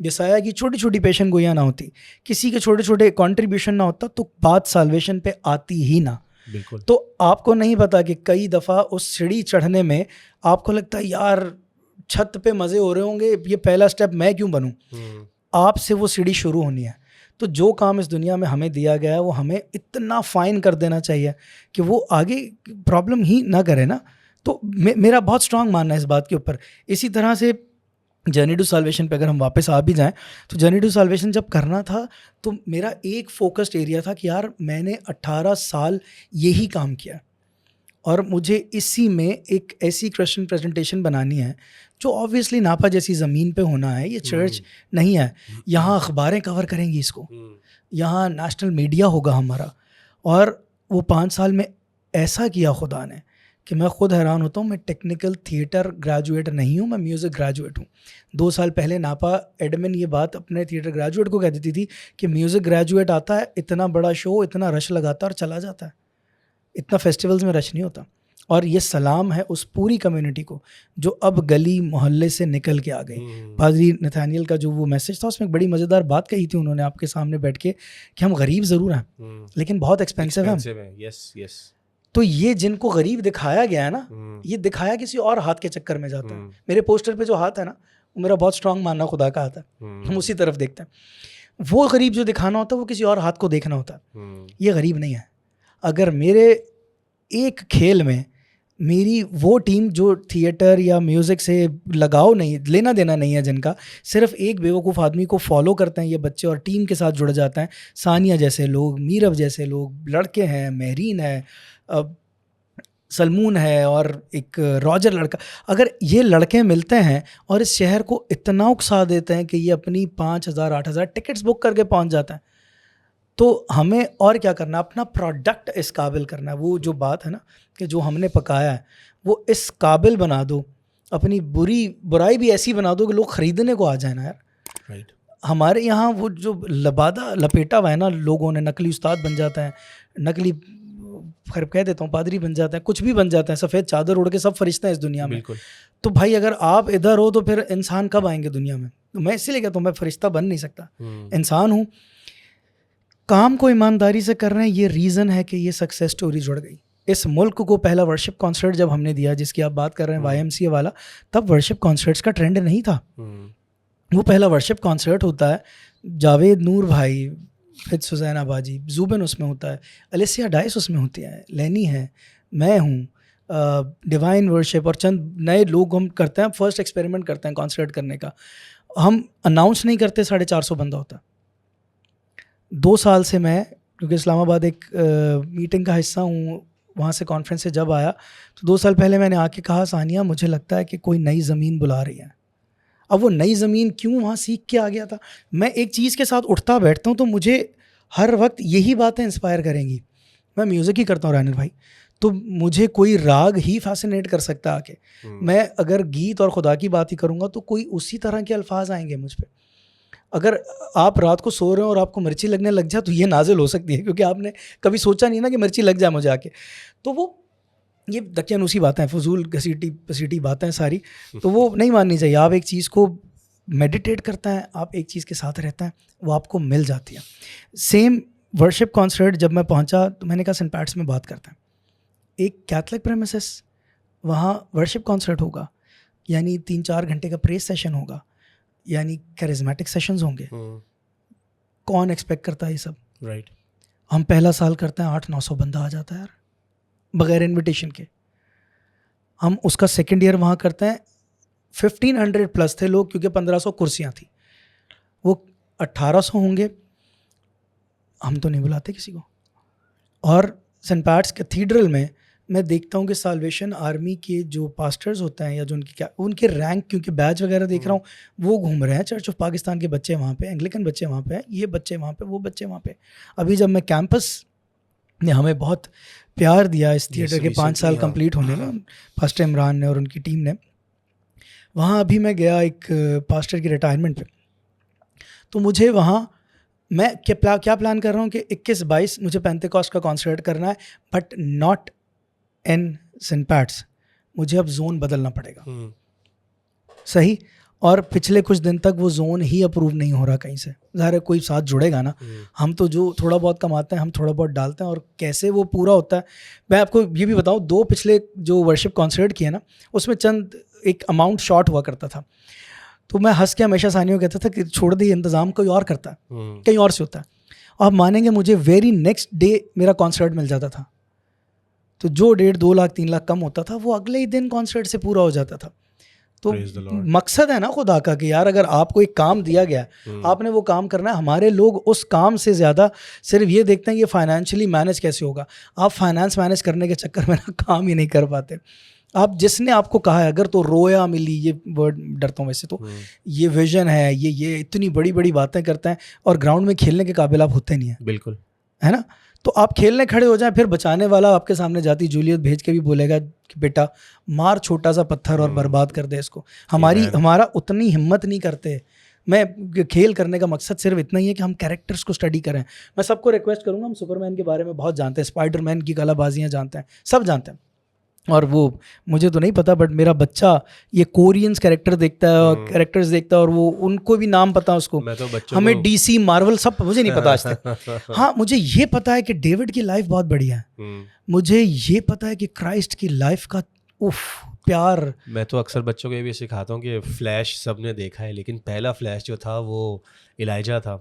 यसाया की छोटी छोटी पेशन गोइयाँ ना होती, किसी के छोटे छोटे कंट्रीब्यूशन ना होता, तो बात साल्वेशन पे आती ही ना। बिल्कुल। तो आपको नहीं पता कि कई दफ़ा उस सीढ़ी चढ़ने में आपको लगता है यार छत पे मज़े हो रहे होंगे, ये पहला स्टेप मैं क्यों बनूं? आपसे वो सीढ़ी शुरू होनी है। तो जो काम इस दुनिया में हमें दिया गया है, वो हमें इतना फाइन कर देना चाहिए कि वो आगे प्रॉब्लम ही ना करे ना। तो मेरा बहुत स्ट्रांग मानना है इस बात के ऊपर। इसी तरह से जर्नी टू साल्वेशन पे अगर हम वापस आ भी जाएं, तो जर्नी टू साल्वेशन जब करना था, तो मेरा एक फोकस्ड एरिया था कि यार मैंने 18 साल यही काम किया, और मुझे इसी में एक ऐसी क्रिश्चियन प्रेजेंटेशन बनानी है जो ऑब्वियसली नापा जैसी ज़मीन पे होना है। ये चर्च नहीं है, यहाँ अखबारें कवर करेंगी इसको, यहाँ नेशनल मीडिया होगा हमारा। और वो 5 साल में ऐसा किया खुदा ने कि मैं खुद हैरान होता हूँ। मैं टेक्निकल थिएटर ग्रेजुएट नहीं हूँ, मैं म्यूज़िक ग्रेजुएट हूँ। 2 साल पहले नापा एडमिन ये बात अपने थिएटर ग्रेजुएट को कह देती थी कि म्यूज़िक ग्रेजुएट आता है, इतना बड़ा शो, इतना रश लगाता है और चला जाता है, इतना फेस्टिवल्स में रश नहीं होता। और ये सलाम है उस पूरी कम्युनिटी को जो अब गली मोहल्ले से निकल के आ गई। पादरी नथानियल का जो वो मैसेज था, उसमें एक बड़ी मज़ेदार बात कही थी उन्होंने आपके सामने बैठ के कि हम गरीब ज़रूर हैं लेकिन बहुत एक्सपेंसिव हैं। यस। तो ये जिनको गरीब दिखाया गया है ना, ये दिखाया किसी और हाथ के चक्कर में जाता है। मेरे पोस्टर पे जो हाथ है ना, वो मेरा बहुत स्ट्रांग मानना खुदा का हाथ है, हम उसी तरफ देखते हैं। वो गरीब जो दिखाना होता है वो किसी और हाथ को देखना होता है। ये गरीब नहीं है। अगर मेरे एक खेल में मेरी वो टीम जो थिएटर या म्यूज़िक से लगाव नहीं, लेना देना नहीं है, जिनका सिर्फ एक बेवकूफ़ आदमी को फॉलो करते हैं ये बच्चे और टीम के साथ जुड़ जाते हैं, सानिया जैसे लोग, मीरव जैसे लोग, लड़के हैं, महरीन है, सलमून है और एक रॉजर लड़का, अगर ये लड़के मिलते हैं और इस शहर को इतना उकसा देते हैं कि ये अपनी 5,000 8,000 टिकट्स बुक करके पहुंच जाता है, तो हमें और क्या करना, अपना प्रोडक्ट इस काबिल करना है। वो जो बात है ना कि जो हमने पकाया है वो इस काबिल बना दो, अपनी बुराई भी ऐसी बना दो कि लोग ख़रीदने को आ जाए ना यार। राइट। हमारे यहाँ वो जो लपेटा हुआ है ना लोगों ने, नकली उस्ताद बन जाता है, नकली, खैर कह देता हूँ, पादरी बन जाता है, कुछ भी बन जाता है, सफ़ेद चादर उड़ के सब फरिश्ते हैं इस दुनिया में। तो भाई अगर आप इधर हो तो फिर इंसान कब आएंगे दुनिया में? तो मैं इसीलिए कहता हूँ मैं फरिश्ता बन नहीं सकता, इंसान हूँ। काम को ईमानदारी से कर रहे हैं, ये रीज़न है कि ये सक्सेस स्टोरी जुड़ गई। इस मुल्क को पहला वर्शिप कॉन्सर्ट जब हमने दिया, जिसकी आप बात कर रहे हैं YMCA वाला, तब वर्शिप कॉन्सर्ट्स का ट्रेंड नहीं था। वो पहला वर्शिप कॉन्सर्ट होता है, जावेद नूर भाई, फिर सुजैना बाजी, जुबिन उसमें होता है, अलिसिया डाइस उसमें होती है, लेनी है, मैं हूँ, डिवाइन वर्शिप और चंद नए लोग हम करते हैं। फर्स्ट एक्सपेरिमेंट करते हैं कॉन्सर्ट करने का, हम अनाउंस नहीं करते, 450 बंदा होता। 2 साल से मैं, क्योंकि इस्लामाबाद एक मीटिंग का हिस्सा हूँ, वहाँ से कॉन्फ्रेंस से जब आया तो 2 साल पहले मैंने आके कहा, सानिया मुझे लगता है कि कोई नई ज़मीन बुला रही है। अब वो नई ज़मीन क्यों, वहाँ सीख के आ गया था। मैं एक चीज़ के साथ उठता बैठता हूँ तो मुझे हर वक्त यही बातें इंस्पायर करेंगी। मैं म्यूज़िक ही करता हूँ रानिल भाई, तो मुझे कोई राग ही फैसिनेट कर सकता है आके। मैं अगर गीत और खुदा की बात ही करूँगा तो कोई उसी तरह के अल्फाज आएंगे मुझ पर। अगर आप रात को सो रहे हो और आपको मिर्ची लगने लग जाए तो ये नाजिल हो सकती है, क्योंकि आपने कभी सोचा नहीं ना कि मिर्ची लग जाए मुझे आके। तो वो ये दकियानूसी बातें हैं, फजूल घसीटी पसीटी बातें सारी, तो वो नहीं माननी चाहिए। आप एक चीज़ को मेडिटेट करते हैं, आप एक चीज़ के साथ रहते हैं, वो आपको मिल जाती है। सेम वर्शिप कॉन्सर्ट जब मैं पहुंचा तो मैंने कहा सेंट पैट्स में बात करते हैं, एक कैथलिक प्रेमिसेस, वहाँ वर्शिप कॉन्सर्ट होगा, यानी 3-4 घंटे का प्रेस सेशन होगा, यानी कैरिज्मेटिक सेशंस होंगे। कौन एक्सपेक्ट करता है ये सब? राइट। हम पहला साल करते हैं, 800-900 बंदा आ जाता है यार, बगैर इनविटेशन के। हम उसका सेकंड ईयर वहाँ करते हैं, 1500 प्लस थे लोग, क्योंकि 1500 कुर्सियाँ थी, वो 1800 होंगे, हम तो नहीं बुलाते किसी को। और सेंट पैट्स कैथीड्रल में मैं देखता हूँ कि साल्वेशन आर्मी के जो पास्टर्स होते हैं या जो उनके रैंक, क्योंकि बैच वगैरह देख रहा हूँ, वो घूम रहे हैं। चर्च ऑफ पाकिस्तान के बच्चे वहाँ पे, एंग्लिकन बच्चे वहाँ पे, ये बच्चे वहाँ पे, वो बच्चे वहाँ पे। अभी जब मैं कैंपस ने हमें बहुत प्यार दिया इस थिएटर के 5 साल कंप्लीट होने में, पास्टर इमरान ने और उनकी टीम ने, वहाँ अभी मैं गया एक पास्टर की रिटायरमेंट पे, तो मुझे वहाँ मैं क्या प्लान कर रहा हूँ कि 21-22 मुझे पेंटेकोस्ट का कॉन्सर्ट करना है, but not in saint Pat's, मुझे अब जोन बदलना पड़ेगा। सही। और पिछले कुछ दिन तक वो जोन ही अप्रूव नहीं हो रहा कहीं से। ज़ाहिर है कोई साथ जुड़ेगा ना, हम तो जो थोड़ा बहुत कमाते हैं हम थोड़ा बहुत डालते हैं, और कैसे वो पूरा होता है। मैं आपको ये भी बताऊँ, 2 पिछले जो वर्शिप कॉन्सर्ट किए ना, उसमें चंद एक अमाउंट शॉर्ट हुआ करता था, तो मैं हंस के हमेशा सानियों कहता था कि छोड़ दे, इंतज़ाम कोई और करता है, कहीं और से होता है। आप मानेंगे, मुझे वेरी नेक्स्ट डे मेरा कॉन्सर्ट मिल जाता था, तो जो 1.5, 2 लाख, 3 लाख कम होता था, वो अगले ही दिन कॉन्सर्ट से पूरा हो जाता था। तो मकसद है ना खुदा का कि यार अगर आपको एक काम दिया गया, आपने वो काम करना है। हमारे लोग उस काम से ज़्यादा सिर्फ ये देखते हैं कि फाइनेंशियली मैनेज कैसे होगा। आप फाइनेंस मैनेज करने के चक्कर में ना काम ही नहीं कर पाते। आप जिसने आपको कहा है, अगर तो रोया मिली, ये वर्ड डरता हूँ वैसे तो, ये विजन है, ये इतनी बड़ी बड़ी बातें करते हैं और ग्राउंड में खेलने के काबिल आप होते नहीं हैं। बिल्कुल, है ना। तो आप खेलने खड़े हो जाएं, फिर बचाने वाला आपके सामने जाती जूलियत भेज के भी बोलेगा कि बेटा मार छोटा सा पत्थर और बर्बाद कर दे इसको। हमारा उतनी हिम्मत नहीं करते। मैं खेल करने का मकसद सिर्फ इतना ही है कि हम कैरेक्टर्स को स्टडी करें। मैं सबको रिक्वेस्ट करूंगा, हम सुपरमैन के बारे में बहुत जानते हैं, स्पाइडरमैन की कलाबाजियाँ जानते हैं, सब जानते हैं, और वो मुझे तो नहीं पता, बट मेरा बच्चा ये कोरियंस कैरेक्टर देखता है और कैरेक्टर्स देखता है, और वो उनको भी नाम पता है उसको। मैं तो हमें DC मार्वल सब मुझे नहीं पता आज तक। हाँ, मुझे ये पता है कि डेविड की लाइफ बहुत बढ़िया है। मुझे ये पता है कि क्राइस्ट की लाइफ का प्यार। मैं तो अक्सर बच्चों को ये भी सिखाता हूँ कि फ्लैश सबने देखा है, लेकिन पहला फ्लैश जो था वो इलाइजा था।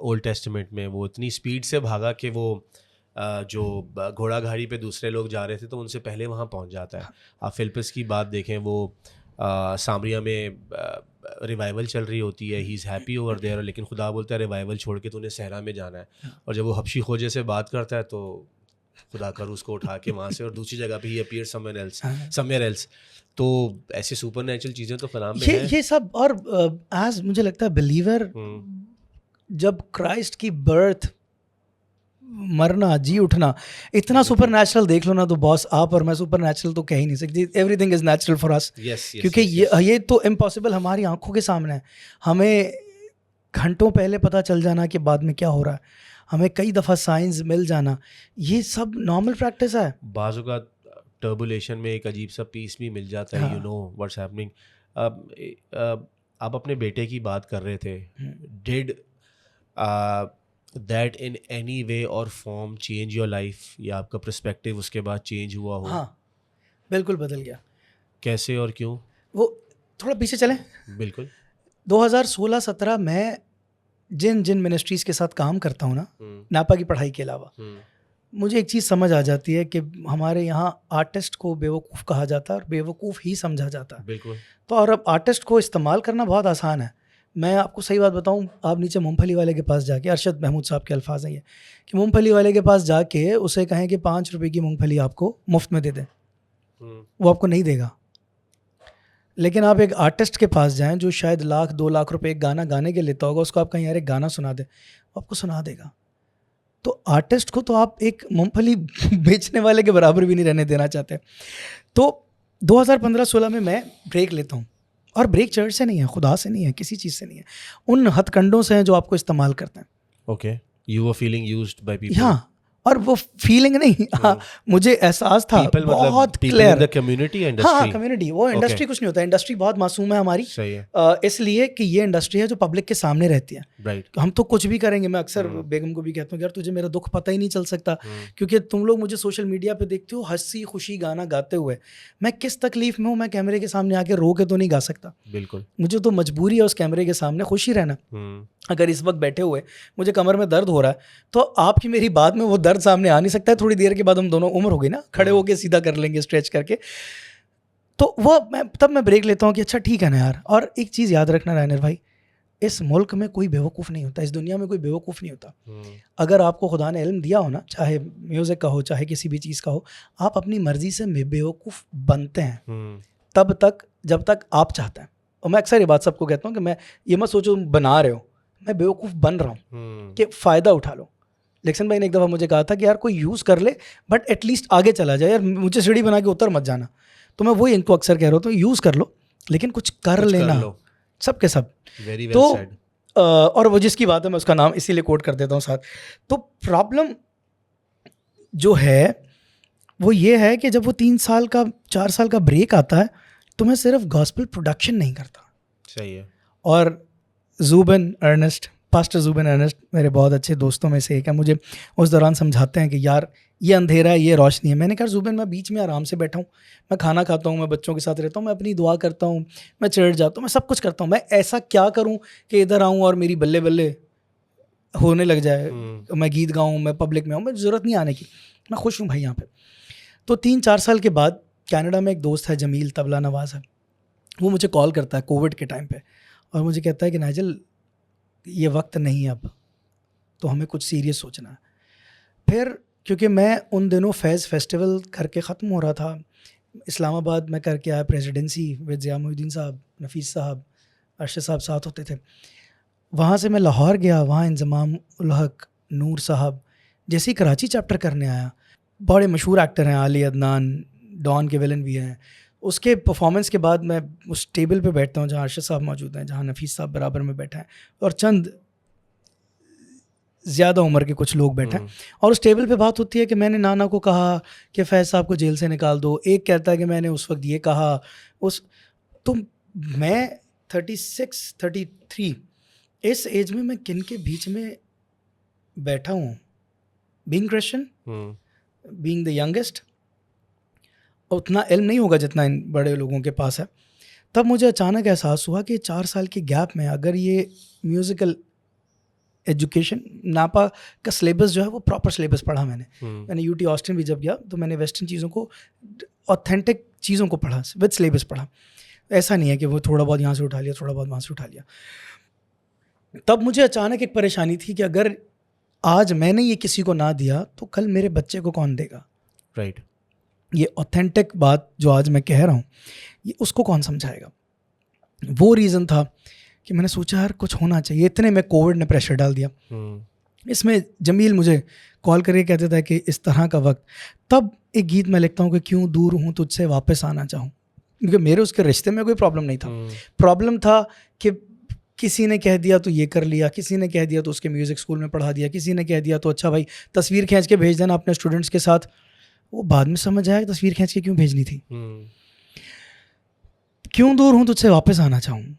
ओल्ड टेस्टामेंट में वो इतनी स्पीड से भागा कि वो जो घोड़ा घाड़ी पे दूसरे लोग जा रहे थे तो उनसे पहले वहाँ पहुँच जाता है। आप फिलिप्पस की बात देखें, वो सामरिया में रिवाइवल चल रही होती है, he is happy over there, लेकिन खुदा बोलता है रिवाइवल छोड़ के तूने सहरा में जाना है। और जब वो हबशी खोजे से बात करता है तो खुदा कर उसको उठा के वहाँ से और दूसरी जगह पे ही अपीयर समवेयर एल्स। तो ऐसे सुपरनैचुरल चीज़ें तो कलाम में हैं। ये सब। और एज मुझे लगता है बिलीवर, जब क्राइस्ट की बर्थ, मरना, जी उठना, इतना सुपर नेचुरल देख लो ना, तो बॉस आप और मैं सुपर नेचुरल तो कह ही नहीं सकते। Everything is natural for us, क्योंकि ये तो इम्पॉसिबल हमारी आंखों के सामने है। हमें घंटों पहले पता चल जाना कि बाद में क्या हो रहा है, हमें कई दफ़ा साइंस मिल जाना, ये सब नॉर्मल प्रैक्टिस है। बाज़ों का टर्बुलेशन में एक अजीब सा पीस भी मिल जाता है, यू नो व्हाट्स हैपनिंग। आप अपने बेटे की बात कर रहे थे, did that in any way और फॉर्म चेंज योर लाइफ, या आपका पर्सपेक्टिव उसके बाद चेंज हुआ हो? हाँ, बिल्कुल बदल गया। कैसे और क्यों? वो थोड़ा पीछे चलें। बिल्कुल। 2016-17 में जिन जिन मिनिस्ट्रीज़ के साथ काम करता हूँ ना, नापा की पढ़ाई के अलावा, मुझे एक चीज़ समझ आ जाती है कि हमारे यहाँ आर्टिस्ट को बेवकूफ़ कहा जाता है और बेवकूफ़ ही समझा जाता है। बिल्कुल। तो और अब आर्टिस्ट को इस्तेमाल करना बहुत आसान है। मैं आपको सही बात बताऊं, आप नीचे मूंगफली वाले के पास जाके, अरशद महमूद साहब के अल्फाज हैं ये, कि मूंगफली वाले के पास जाके उसे कहें कि 5 रुपए की मूंगफली आपको मुफ्त में दे दें, वो आपको नहीं देगा। लेकिन आप एक आर्टिस्ट के पास जाएं जो शायद 1-2 लाख रुपए एक गाना गाने के लेता होगा, उसको आप कहीं यार एक गाना सुना दे, वो आपको सुना देगा। तो आर्टिस्ट को तो आप एक मूंगफली बेचने वाले के बराबर भी नहीं रहने देना चाहते। तो 2015-16 में मैं ब्रेक लेता हूँ, और ब्रेक चर्च से नहीं है, खुदा से नहीं है, किसी चीज़ से नहीं है, उन हथकंडों से हैं जो आपको इस्तेमाल करते हैं। Okay, you were feeling used by people. हाँ, और वो फीलिंग नहीं, हाँ, मुझे एहसास था People बहुत people clear. in the community, हाँ, industry। कम्युनिटी, वो इंडस्ट्री कुछ नहीं होता, इंडस्ट्री बहुत मासूम है हमारी। सही है। इसलिए कि ये इंडस्ट्री है जो पब्लिक के सामने रहती है। राइट। तो हम तो कुछ भी करेंगे। मैं अक्सर बेगम को भी कहता हूँ यार तुझे मेरा दुख पता ही नहीं चल सकता, क्योंकि तुम लोग मुझे सोशल मीडिया पे देखते हो हंसी खुशी गाना गाते हुए, मैं किस तकलीफ में हूँ, मैं कैमरे के सामने आके रो के तो नहीं गा सकता। बिल्कुल। मुझे तो मजबूरी है उस कैमरे के सामने खुशी रहना। अगर इस वक्त बैठे हुए मुझे कमर में दर्द हो रहा है, तो आपकी मेरी बात में वो दर्द सामने आ नहीं सकता है। थोड़ी देर के बाद हम दोनों, उम्र हो गई ना, खड़े होके सीधा कर लेंगे स्ट्रेच करके। तो वो मैं ब्रेक लेता हूँ कि अच्छा ठीक है ना यार। और एक चीज़ याद रखना रायनर भाई, इस मुल्क में कोई बेवकूफ़ नहीं होता, इस दुनिया में कोई बेवकूफ़ नहीं होता। अगर आपको खुदा ने इल्म दिया हो ना, चाहे म्यूज़िक का हो चाहे किसी भी चीज़ का हो, आप अपनी मर्ज़ी से बेवकूफ़ बनते हैं तब तक जब तक आप चाहते हैं। और मैं अक्सर ये बात सबको कहता हूँ कि मैं ये मत सोचो बना रहे हो, मैं बेवकूफ़ बन रहा हूँ कि फ़ायदा उठा लो। लेकिन भाई ने एक दफ़ा मुझे कहा था कि यार कोई यूज़ कर ले बट एटलीस्ट आगे चला जाए, यार मुझे सीढ़ी बना के उतर मत जाना। तो मैं वही इनको अक्सर कह रहा हूँ, यूज़ कर लो लेकिन कुछ कर लेना, सब के सब। Very well तो said। और वो जिसकी बात है मैं उसका नाम इसीलिए कोट कर देता हूँ साथ। तो प्रॉब्लम जो है वो ये है कि जब वो 3 साल का 4 साल का ब्रेक आता है तो मैं सिर्फ गॉस्पेल प्रोडक्शन नहीं करता। सही है। और Zubin Ernest, pastor Zubin Ernest मेरे बहुत अच्छे दोस्तों में से एक है, मुझे उस दौरान समझाते हैं कि यार ये अंधेरा है, ये रोशनी है। मैंने कहा ज़ुबिन मैं बीच में आराम से बैठा हूँ, मैं खाना खाता हूँ, मैं बच्चों के साथ रहता हूँ, मैं अपनी दुआ करता हूँ, मैं चर्च जाता हूँ, मैं सब कुछ करता हूँ। मैं ऐसा क्या करूँ कि इधर आऊँ और मेरी बल्ले बल्ले होने लग जाए, मैं गीत गाऊँ, मैं पब्लिक में आऊँ, मुझे ज़रूरत नहीं आने की, मैं खुश हूँ भाई यहाँ पे। तो 3-4 साल के बाद कनाडा में एक दोस्त है जमील, तबला नवाज़ है, वो मुझे कॉल करता है कोविड के टाइम पे और मुझे कहता है कि नाइजल ये वक्त नहीं है अब, तो हमें कुछ सीरियस सोचना है। फिर क्योंकि मैं उन दिनों फैज़ फेस्टिवल करके ख़त्म हो रहा था, इस्लामाबाद में करके आया प्रेसिडेंसी विद ज़िया मोहिउद्दीन साहब, नफ़ीस साहब, अरशद साहब साथ होते थे। वहाँ से मैं लाहौर गया, वहाँ इंज़माम उल हक, नूर साहब, जैसे ही कराची चैप्टर करने आया, बड़े मशहूर एक्टर हैं, आली अदनान, डॉन के विलन भी हैं। उसके परफॉर्मेंस के बाद मैं उस टेबल पे बैठता हूँ जहाँ अरशद साहब मौजूद हैं, जहाँ नफ़ीस साहब बराबर में बैठा है और चंद ज़्यादा उम्र के कुछ लोग बैठे हैं। और उस टेबल पे बात होती है कि मैंने नाना को कहा कि फैज़ साहब को जेल से निकाल दो, एक कहता है कि मैंने उस वक्त ये कहा, तो मैं 36-33 इस एज में मैं किन के बीच में बैठा हूँ, being Christian, being the youngest, उतना इल्म नहीं होगा जितना इन बड़े लोगों के पास है। तब मुझे अचानक एहसास हुआ कि 4 साल के गैप में अगर ये म्यूज़िकल एजुकेशन, नापा का सिलेबस जो है वो प्रॉपर सिलेबस पढ़ा मैंने यूटी ऑस्टिन भी जब गया तो मैंने वेस्टर्न चीज़ों को, ऑथेंटिक चीज़ों को पढ़ा, विद सिलेबस पढ़ा। ऐसा नहीं है कि वो थोड़ा बहुत यहाँ से उठा लिया, थोड़ा बहुत वहाँ से उठा लिया। तब मुझे अचानक एक परेशानी थी कि अगर आज मैंने ये किसी को ना दिया तो कल मेरे बच्चे को कौन देगा। राइट। ये ऑथेंटिक बात जो आज मैं कह रहा हूँ ये उसको कौन समझाएगा। वो रीज़न था कि मैंने सोचा यार कुछ होना चाहिए। इतने में कोविड ने प्रेशर डाल दिया। इसमें जमील मुझे कॉल करके कहते थे कि इस तरह का वक्त, तब एक गीत मैं लिखता हूँ कि क्यों दूर हूँ तुझसे वापस आना चाहूँ, क्योंकि मेरे उसके रिश्ते में कोई प्रॉब्लम नहीं था। प्रॉब्लम था कि किसी ने कह दिया तो ये कर लिया, किसी ने कह दिया तो उसके म्यूज़िक स्कूल में पढ़ा दिया, किसी ने कह दिया तो अच्छा भाई तस्वीर खींच के भेज देना अपने स्टूडेंट्स के साथ। वो बाद में समझ आया कि तस्वीर खींच के क्यों भेजनी थी। क्यों दूर हूँ तुझसे वापस आना चाहूँ,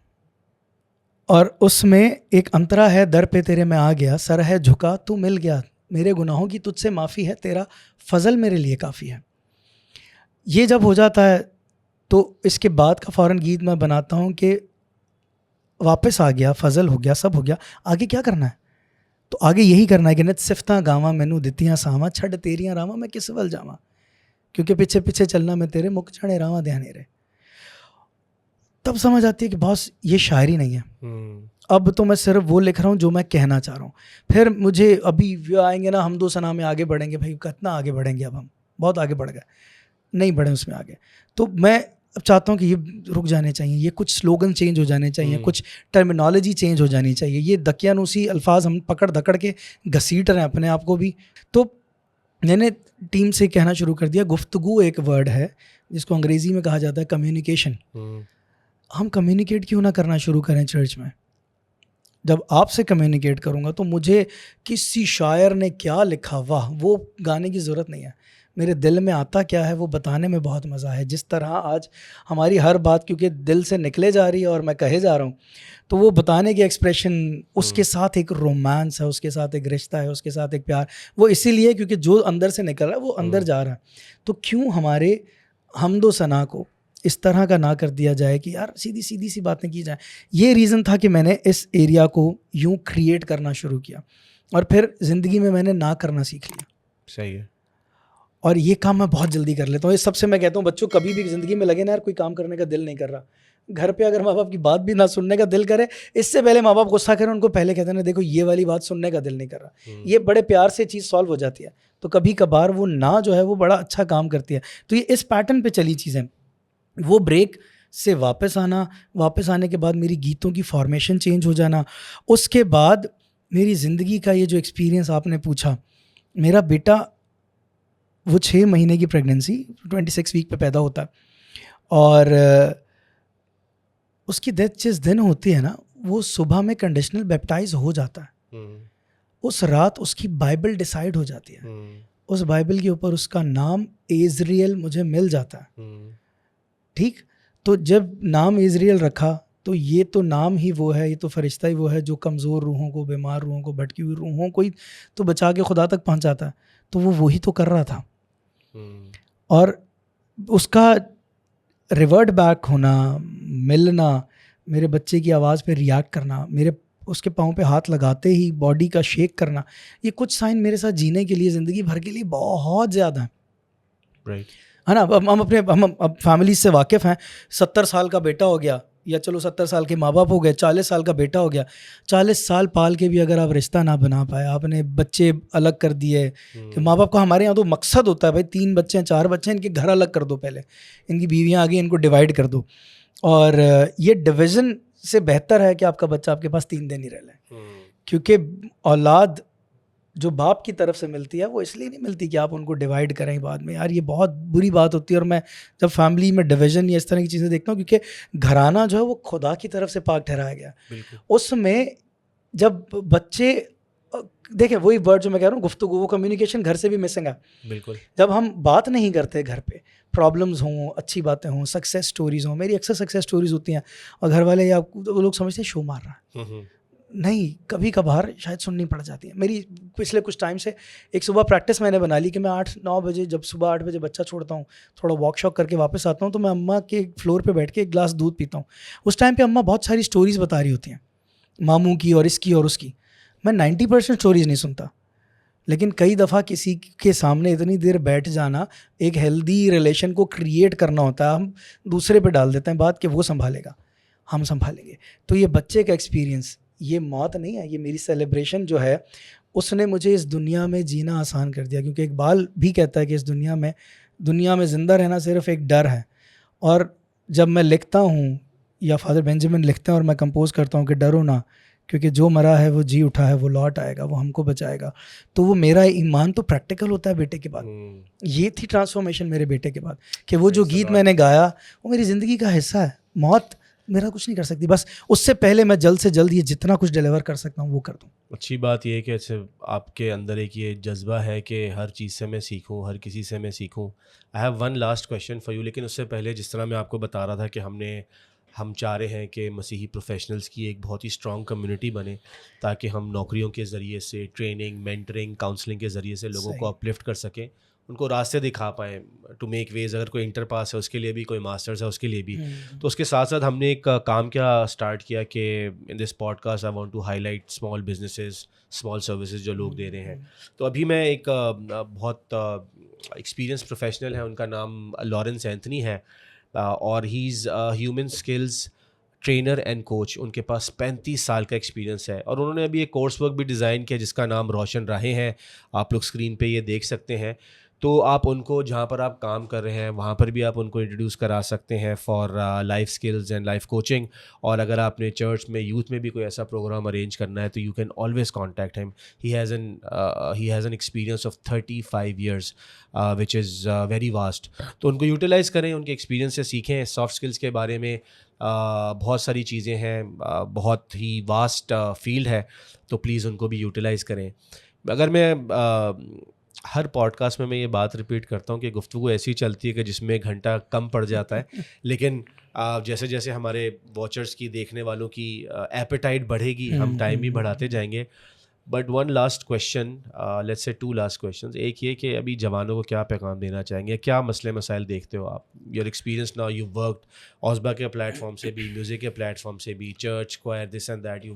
और उसमें एक अंतरा है, दर पे तेरे मैं आ गया, सर है झुका तू मिल गया, मेरे गुनाहों की तुझसे माफ़ी है, तेरा फजल मेरे लिए काफ़ी है। ये जब हो जाता है तो इसके बाद का फ़ौरन गीत मैं बनाता हूँ कि वापस आ गया, फजल हो गया, सब हो गया, आगे क्या करना है? तो आगे यही करना है कि नित सिफतां गावां मैनू दित्तियां सावां, छड़ तेरियां रावां मैं किस वल जावां, क्योंकि पीछे पीछे चलना मैं तेरे, मुक जाने रावां दे हनेरे। तब समझ आती है कि बॉस ये शायरी नहीं है, अब तो मैं सिर्फ वो लिख रहा हूँ जो मैं कहना चाह रहा हूँ। फिर मुझे अभी व्यू आएंगे ना, हम दो सना में आगे बढ़ेंगे, भाई कितना आगे बढ़ेंगे, अब हम बहुत आगे बढ़ गए, नहीं बढ़े उसमें आगे। तो मैं अब चाहता हूँ कि ये रुक जाने चाहिए, ये कुछ स्लोगन चेंज हो जाने चाहिए, कुछ टर्मिनोलॉजी चेंज हो जानी चाहिए, ये दकियानूसी अल्फाज हम पकड़ धकड़ के घसीट रहे हैं अपने आप को भी। तो मैंने टीम से कहना शुरू कर दिया, गुफ्तगू एक वर्ड है जिसको अंग्रेज़ी में कहा जाता है कम्युनिकेशन। हम कम्युनिकेट क्यों ना करना शुरू करें चर्च में? जब आपसे कम्युनिकेट करूँगा तो मुझे किसी शायर ने क्या लिखा, वाह, वो गाने की ज़रूरत नहीं है, मेरे दिल में आता क्या है वो बताने में बहुत मज़ा है। जिस तरह आज हमारी हर बात क्योंकि दिल से निकले जा रही है और मैं कहे जा रहा हूँ, तो वो बताने की एक्सप्रेशन, उसके साथ एक रोमांस है, उसके साथ एक रिश्ता है, उसके साथ एक प्यार, वो इसीलिए क्योंकि जो अंदर से निकल रहा है वो अंदर जा रहा है। तो क्यों हमारे हमदो सना को इस तरह का ना कर दिया जाए कि यार सीधी सीधी सी बातें की जाए। ये रीज़न था कि मैंने इस एरिया को यूं क्रिएट करना शुरू किया और फिर ज़िंदगी में मैंने ना करना सीख लिया। सही है। और ये काम मैं बहुत जल्दी कर लेता हूँ। इस सबसे मैं कहता हूँ बच्चों, कभी भी ज़िंदगी में लगे ना यार कोई काम करने का दिल नहीं कर रहा, घर पे अगर माँ बाप की बात भी ना सुनने का दिल करे, इससे पहले माँ बाप गुस्सा करें उनको पहले कहते हैं ना देखो ये वाली बात सुनने का दिल नहीं कर रहा, ये बड़े प्यार से चीज़ सॉल्व हो जाती है। तो कभी कभार वो ना जो है वो बड़ा अच्छा काम करती है। तो ये इस पैटर्न पे चली चीज़ें। वो ब्रेक से वापस आना, वापस आने के बाद मेरी गीतों की फॉर्मेशन चेंज हो जाना, उसके बाद मेरी ज़िंदगी का ये जो एक्सपीरियंस आपने पूछा, मेरा बेटा वो 6 महीने की प्रेगनेंसी 26 वीक पे पैदा होता है और उसकी डेथ जिस दिन होती है ना, वो सुबह में कंडीशनल बैप्टाइज हो जाता है। उस रात उसकी बाइबल डिसाइड हो जाती है, उस बाइबल के ऊपर उसका नाम इज़राइल मुझे मिल जाता है। ठीक, तो जब नाम इज़राइल रखा तो ये तो नाम ही वो है, ये तो फरिश्ता ही वो है जो कमज़ोर रूहों को, बीमार रूहों को, भटकी हुई रूहों को ही तो बचा के खुदा तक पहुंचाता है। तो वो वही तो कर रहा था। और उसका रिवर्ट बैक होना, मिलना, मेरे बच्चे की आवाज़ पे रिएक्ट करना, मेरे उसके पाँव पे हाथ लगाते ही बॉडी का शेक करना, ये कुछ साइन मेरे साथ जीने के लिए, ज़िंदगी भर के लिए बहुत ज़्यादा है। राइट, है ना? अब हम अब फैमिली से वाकिफ़ हैं। 70 साल का बेटा हो गया, या चलो 70 साल के माँ बाप हो गए, 40 साल का बेटा हो गया, 40 साल पाल के भी अगर आप रिश्ता ना बना पाए, आपने बच्चे अलग कर दिए कि माँ बाप का हमारे यहाँ तो मकसद होता है भाई 3 बच्चे हैं, 4 बच्चे हैं, इनके घर अलग कर दो, पहले इनकी बीवियाँ आ गई, इनको डिवाइड कर दो। और ये डिवीज़न से बेहतर है कि आपका बच्चा आपके पास 3 दिन ही रह ले, क्योंकि औलाद जो बाप की तरफ से मिलती है वो इसलिए नहीं मिलती कि आप उनको डिवाइड करें बाद में। यार ये बहुत बुरी बात होती है। और मैं जब फैमिली में डिवीज़न या इस तरह की चीज़ें देखता हूँ, क्योंकि घराना जो है वो खुदा की तरफ से पाक ठहराया गया, उसमें जब बच्चे देखें, वही वर्ड जो मैं कह रहा हूँ गुफ्तगू, वो कम्युनिकेशन घर से भी मिसिंग है। बिल्कुल, जब हम बात नहीं करते घर पे, प्रॉब्लम्स हों, अच्छी बातें हों, सक्सेस स्टोरीज हों, मेरी अक्सर सक्सेस स्टोरीज होती हैं और घर वाले या वो लोग समझते हैं शो मार रहा है। नहीं, कभी कभार शायद सुननी पड़ जाती है। मेरी पिछले कुछ टाइम से एक सुबह प्रैक्टिस मैंने बना ली कि मैं 8-9 बजे, जब सुबह 8 बजे बच्चा छोड़ता हूँ, थोड़ा वॉक शॉक करके वापस आता हूँ, तो मैं अम्मा के फ्लोर पे बैठ के एक गिलास दूध पीता हूँ। उस टाइम पे अम्मा बहुत सारी स्टोरीज़ बता रही होती हैं, मामू की और इसकी और उसकी। मैं 90% स्टोरीज़ नहीं सुनता, लेकिन कई दफ़ा किसी के सामने इतनी देर बैठ जाना, एक हेल्दी रिलेशन को क्रिएट करना होता है। हम दूसरे पे डाल देते हैं बात कि वो संभालेगा, हम संभालेंगे। तो ये बच्चे का एक्सपीरियंस, ये मौत नहीं है, ये मेरी सेलिब्रेशन जो है, उसने मुझे इस दुनिया में जीना आसान कर दिया। क्योंकि इकबाल भी कहता है कि इस दुनिया में ज़िंदा रहना सिर्फ एक डर है। और जब मैं लिखता हूँ या फादर बेंजामिन लिखते हैं और मैं कंपोज करता हूँ कि डरो ना, क्योंकि जो मरा है वो जी उठा है, वो लौट आएगा, वो हमको बचाएगा। तो वो मेरा ईमान तो प्रैक्टिकल होता है बेटे के बाद। ये थी ट्रांसफॉर्मेशन मेरे बेटे के बाद, कि वो जो गीत मैंने गाया वो मेरी ज़िंदगी का हिस्सा है। मौत मेरा कुछ नहीं कर सकती, बस उससे पहले मैं जल्द से जल्द ये जितना कुछ डिलीवर कर सकता हूँ वो कर दूँ। अच्छी बात ये है कि ऐसे आपके अंदर एक ये जज्बा है कि हर चीज़ से मैं सीखूं, हर किसी से मैं सीखूं। I have one last question for you, लेकिन उससे पहले जिस तरह मैं आपको बता रहा था कि हमने हम चाह रहे हैं कि मसीही प्रोफेशनल्स की एक बहुत ही स्ट्रॉन्ग कम्युनिटी बने, ताकि हम नौकरियों के ज़रिए से, ट्रेनिंग, मेंटरिंग, काउंसलिंग के ज़रिए से लोगों को अपलिफ्ट कर सकें, उनको रास्ते दिखा पाएँ टू मेक वेज। अगर कोई इंटर पास है उसके लिए भी, कोई मास्टर्स है उसके लिए भी। तो उसके साथ साथ हमने एक काम क्या स्टार्ट किया कि in this podcast I want to highlight small businesses, small services जो लोग दे रहे हैं। तो अभी मैं एक बहुत एक्सपीरियंस प्रोफेशनल है, उनका नाम लॉरेंस एंथनी है, और he is human skills trainer and coach. उनके पास 35 साल का एक्सपीरियंस है, और उन्होंने अभी एक कोर्स वर्क भी डिज़ाइन किया जिसका नाम रोशन राहें है। आप लोग स्क्रीन पे ये देख सकते हैं। तो आप उनको, जहाँ पर आप काम कर रहे हैं वहाँ पर भी आप उनको इंट्रोड्यूस करा सकते हैं for life skills and life coaching. और अगर आपने चर्च में, यूथ में भी कोई ऐसा प्रोग्राम अरेंज करना है तो you can always contact him. He has an experience of 35 years which is very vast. तो उनको यूटिलाइज़ करें, उनके एक्सपीरियंस से सीखें। सॉफ्ट स्किल्स के बारे में बहुत सारी चीज़ें हैं, बहुत ही वास्ट फील्ड है, तो प्लीज़ उनको भी यूटिलाइज़ करें। अगर मैं हर पॉडकास्ट में मैं ये बात रिपीट करता हूँ कि गुफ्तगू ऐसी चलती है कि जिसमें 1 घंटा कम पड़ जाता है, लेकिन जैसे जैसे हमारे वॉचर्स की, देखने वालों की एपेटाइट बढ़ेगी, हम टाइम भी बढ़ाते जाएंगे। But one last question, let's say 2 last questions. एक ये कि अभी जवानों को क्या पैगाम देना चाहेंगे, क्या मसले मसाइल देखते हो आप? Your experience now, you worked औज़बा के प्लेटफॉर्म से भी, म्यूज़िक के प्लेटफॉर्म से भी, church, choir, this and that,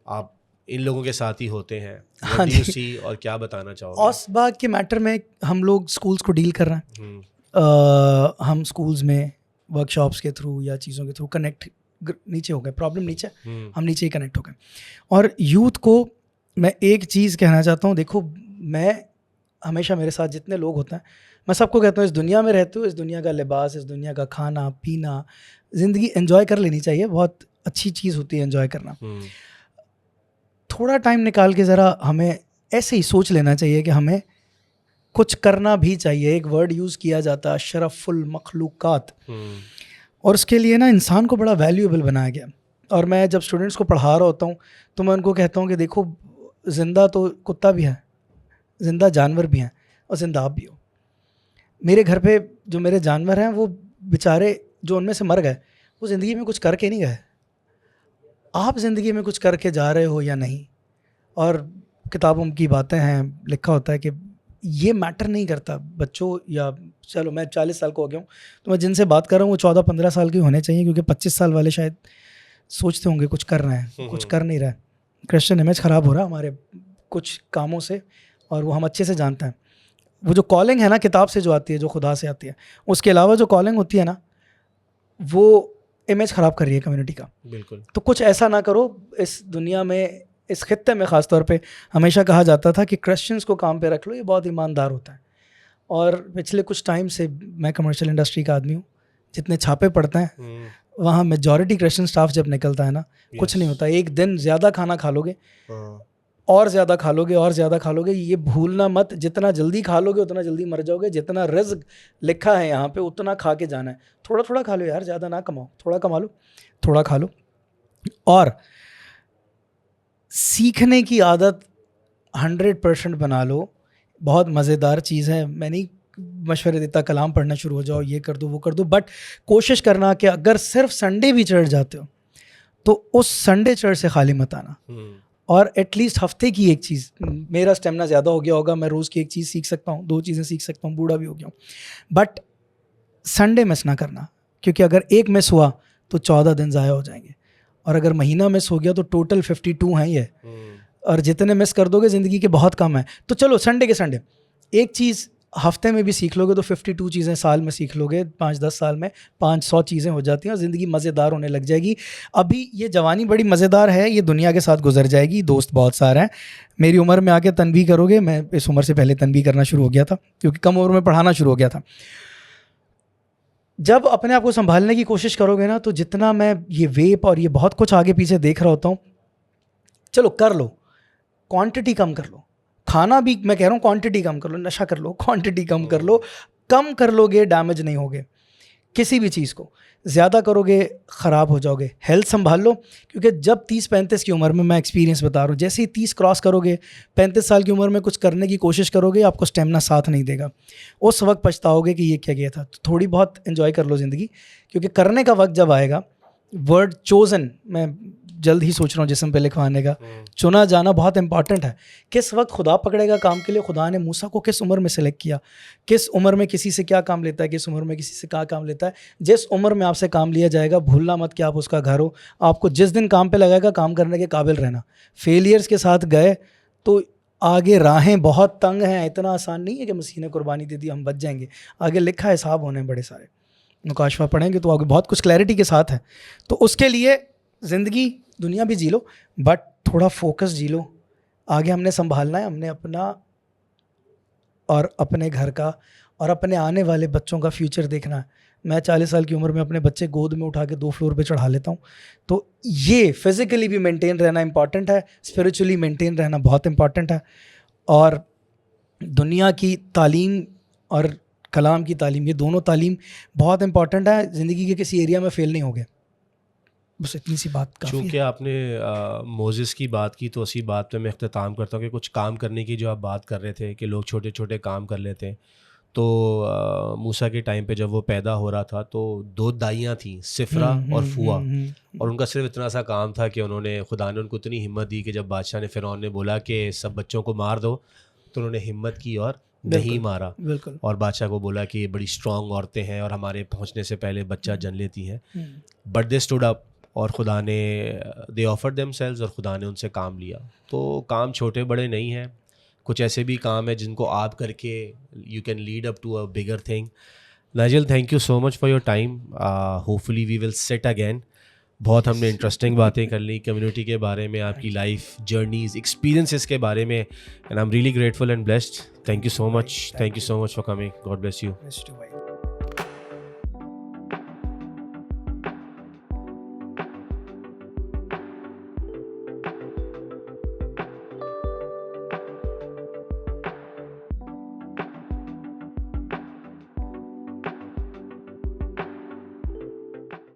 आप इन लोगों के साथ ही होते हैं। हाँ What do you ji. see और क्या बताना चाहोगे? औसबाग के मैटर में हम लोग स्कूल्स को डील कर रहे हैं। हम स्कूल्स में वर्कशॉप्स के थ्रू या चीज़ों के थ्रू कनेक्ट नीचे हो गए, प्रॉब्लम नीचे, हम नीचे ही कनेक्ट हो गए। और यूथ को मैं एक चीज़ कहना चाहता हूँ, देखो मैं हमेशा, मेरे साथ जितने लोग होते हैं, मैं सबको कहता हूँ इस दुनिया में रहते हो, इस दुनिया का लिबास, इस दुनिया का खाना पीना, ज़िंदगी एंजॉय कर लेनी चाहिए। बहुत अच्छी चीज़ होती है एंजॉय करना। थोड़ा टाइम निकाल के ज़रा हमें ऐसे ही सोच लेना चाहिए कि हमें कुछ करना भी चाहिए। एक वर्ड यूज़ किया जाता है, शरफुल मखलूक़ात, और उसके लिए ना इंसान को बड़ा वैल्यूएबल बनाया गया। और मैं जब स्टूडेंट्स को पढ़ा रहा होता हूँ तो मैं उनको कहता हूँ कि देखो, ज़िंदा तो कुत्ता भी है, ज़िंदा जानवर भी हैं, और ज़िंदा आप भी हो। मेरे घर पे जो मेरे जानवर हैं वो बेचारे, जो उनमें से मर गए, वो ज़िंदगी में कुछ करके नहीं गए। आप ज़िंदगी में कुछ करके जा रहे हो या नहीं? और किताबों की बातें हैं, लिखा होता है कि ये मैटर नहीं करता बच्चों, या चलो मैं 40 साल का हो गया हूँ तो मैं जिनसे बात कर रहा हूँ वो 14-15 साल के होने चाहिए, क्योंकि 25 साल वाले शायद सोचते होंगे कुछ कर रहे हैं, कुछ कर नहीं रहे। क्रिश्चियन इमेज ख़राब हो रहा है हमारे कुछ कामों से, और वो हम अच्छे से जानते हैं। वो जो कॉलिंग है ना किताब से जो आती है, जो खुदा से आती है, उसके अलावा जो कॉलिंग होती है ना, वो इमेज ख़राब कर रही है कम्युनिटी का। बिल्कुल। तो कुछ ऐसा ना करो। इस दुनिया में, इस खित्ते में ख़ास तौर पे हमेशा कहा जाता था कि क्रिश्चियंस को काम पे रख लो, ये बहुत ईमानदार होता है। और पिछले कुछ टाइम से मैं कमर्शियल इंडस्ट्री का आदमी हूँ, जितने छापे पड़ते हैं वहाँ मेजॉरिटी क्रिश्चियन स्टाफ जब निकलता है ना, कुछ नहीं होता। एक दिन ज़्यादा खाना खा लोगे, और ज़्यादा खा लोगे, और ज़्यादा खा लोगे। ये भूलना मत, जितना जल्दी खा लोगे उतना जल्दी मर जाओगे। जितना रिज़्क लिखा है यहाँ पे उतना खा के जाना है। थोड़ा थोड़ा खा लो यार, ज़्यादा ना कमाओ, थोड़ा कमा लो, थोड़ा खा लो। और सीखने की आदत 100% बना लो। बहुत मज़ेदार चीज़ है। मैं नहीं मशवरे देता कलाम पढ़ना शुरू हो जाओ, ये कर दो वो कर दो, बट कोशिश करना कि अगर सिर्फ संडे भी चर्च जाते हो तो उस संडे चर्च से खाली मत आना। और एटलीस्ट हफ्ते की एक चीज़, मेरा स्टेमिना ज़्यादा हो गया होगा, मैं रोज़ की एक चीज़ सीख सकता हूँ, 2 चीज़ें सीख सकता हूँ, बूढ़ा भी हो गया हूँ, बट संडे मिस ना करना। क्योंकि अगर एक मिस हुआ तो 14 दिन ज़ाया हो जाएंगे, और अगर महीना मिस हो गया तो टोटल 52 हैं ये। और जितने मिस कर दोगे ज़िंदगी के बहुत कम है। तो चलो संडे के संडे एक चीज़ हफ्ते में भी सीख लोगे तो 52 चीज़ें साल में सीख लोगे। 5-10 साल में 500 चीज़ें हो जाती हैं, और ज़िंदगी मज़ेदार होने लग जाएगी। अभी ये जवानी बड़ी मज़ेदार है, ये दुनिया के साथ गुजर जाएगी। दोस्त बहुत सारे हैं। मेरी उम्र में आके तनबीह करोगे, मैं इस उम्र से पहले तनबीह करना शुरू हो गया था, क्योंकि कम उम्र में पढ़ाना शुरू हो गया था। जब अपने आप को संभालने की कोशिश करोगे ना, तो जितना मैं ये वेप और ये बहुत कुछ आगे पीछे देख रहा होता हूँ, चलो कर लो, क्वांटिटी कम कर लो। खाना भी मैं कह रहा हूँ क्वांटिटी कम कर लो, नशा कर लो, क्वांटिटी कम कर लो। कम कर लोगे डैमेज नहीं होगे किसी भी चीज़ को। ज़्यादा करोगे ख़राब हो जाओगे। हेल्थ संभाल लो, क्योंकि जब 30-35 की उम्र में, मैं एक्सपीरियंस बता रहा हूँ, जैसे ही 30 क्रॉस करोगे, 35 साल की उम्र में कुछ करने की कोशिश करोगे, आपको स्टेमिना साथ नहीं देगा। उस वक्त पछताओगे कि ये क्या किया था। तो थोड़ी बहुत एंजॉय कर लो ज़िंदगी, क्योंकि करने का वक्त जब आएगा वर्ड चोजन, मैं जल्द ही सोच रहा हूँ जिस्म पे लिखवाने का। चुना जाना बहुत इंपॉर्टेंट है। किस वक्त खुदा पकड़ेगा काम के लिए, खुदा ने मूसा को किस उम्र में सेलेक्ट किया, किस उम्र में किसी से क्या काम लेता है, किस उम्र में किसी से क्या काम लेता है। जिस उम्र में आपसे काम लिया जाएगा, भूलना मत कि आप उसका घर हो। आपको जिस दिन काम पे लगाएगा, काम करने के काबिल रहना। फेलियर्स के साथ गए तो आगे राहें बहुत तंग हैं, इतना आसान नहीं है कि मसीह ने कुर्बानी दे दी हम बच जाएंगे। आगे लिखा है, हिसाब होने बड़े सारे। मुकाशफा पढ़ेंगे तो आगे बहुत कुछ क्लैरिटी के साथ है। तो उसके लिए ज़िंदगी दुनिया भी जी लो, बट थोड़ा फोकस जी लो। आगे हमने संभालना है, हमने अपना और अपने घर का और अपने आने वाले बच्चों का फ्यूचर देखना है। मैं 40 साल की उम्र में अपने बच्चे गोद में उठा के 2 फ्लोर पे चढ़ा लेता हूँ। तो ये फिज़िकली भी मेंटेन रहना इंपॉर्टेंट है, स्पिरिचुअली मेंटेन रहना बहुत इंपॉर्टेंट है। और दुनिया की तालीम और कलाम की तालीम, ये दोनों तालीम बहुत इंपॉर्टेंट है। ज़िंदगी के किसी एरिया में फ़ेल नहीं हो गए। बस इतनी सी बात काफ़ी चूँकि है। आपने मोज़ेस की बात की, तो उसी बात पे मैं इख्तिताम करता हूँ कि कुछ काम करने की जो आप बात कर रहे थे कि लोग छोटे छोटे काम कर लेते हैं। तो मूसा के टाइम पे जब वो पैदा हो रहा था तो 2 दाइयाँ थीं, सिफ़रा और फुआ, और उनका सिर्फ इतना सा काम था कि उन्होंने, खुदा ने उनको इतनी हिम्मत दी कि जब बादशाह ने, फ़िरौन ने बोला कि सब बच्चों को मार दो, तो उन्होंने हिम्मत की और नहीं बिल्कुल, मारा। बिल्कुल। और बादशाह को बोला कि ये बड़ी स्ट्रॉन्ग औरतें हैं और हमारे पहुंचने से पहले बच्चा जन लेती हैं। बट दे स्टूड अप, और खुदा ने, दे ऑफर्ड देमसेल्व्स, और खुदा ने उनसे काम लिया। तो काम छोटे बड़े नहीं हैं, कुछ ऐसे भी काम है जिनको आप करके you can lead up to a bigger thing. Nigel, thank you so much for your time. Hopefully we will sit again. बहुत हमने इंटरेस्टिंग बातें कर ली कम्युनिटी के बारे में, आपकी लाइफ जर्नीज, एक्सपीरियंसेस के बारे में, and I am really grateful and blessed. Thank you so much, thank you so much for coming. God bless you.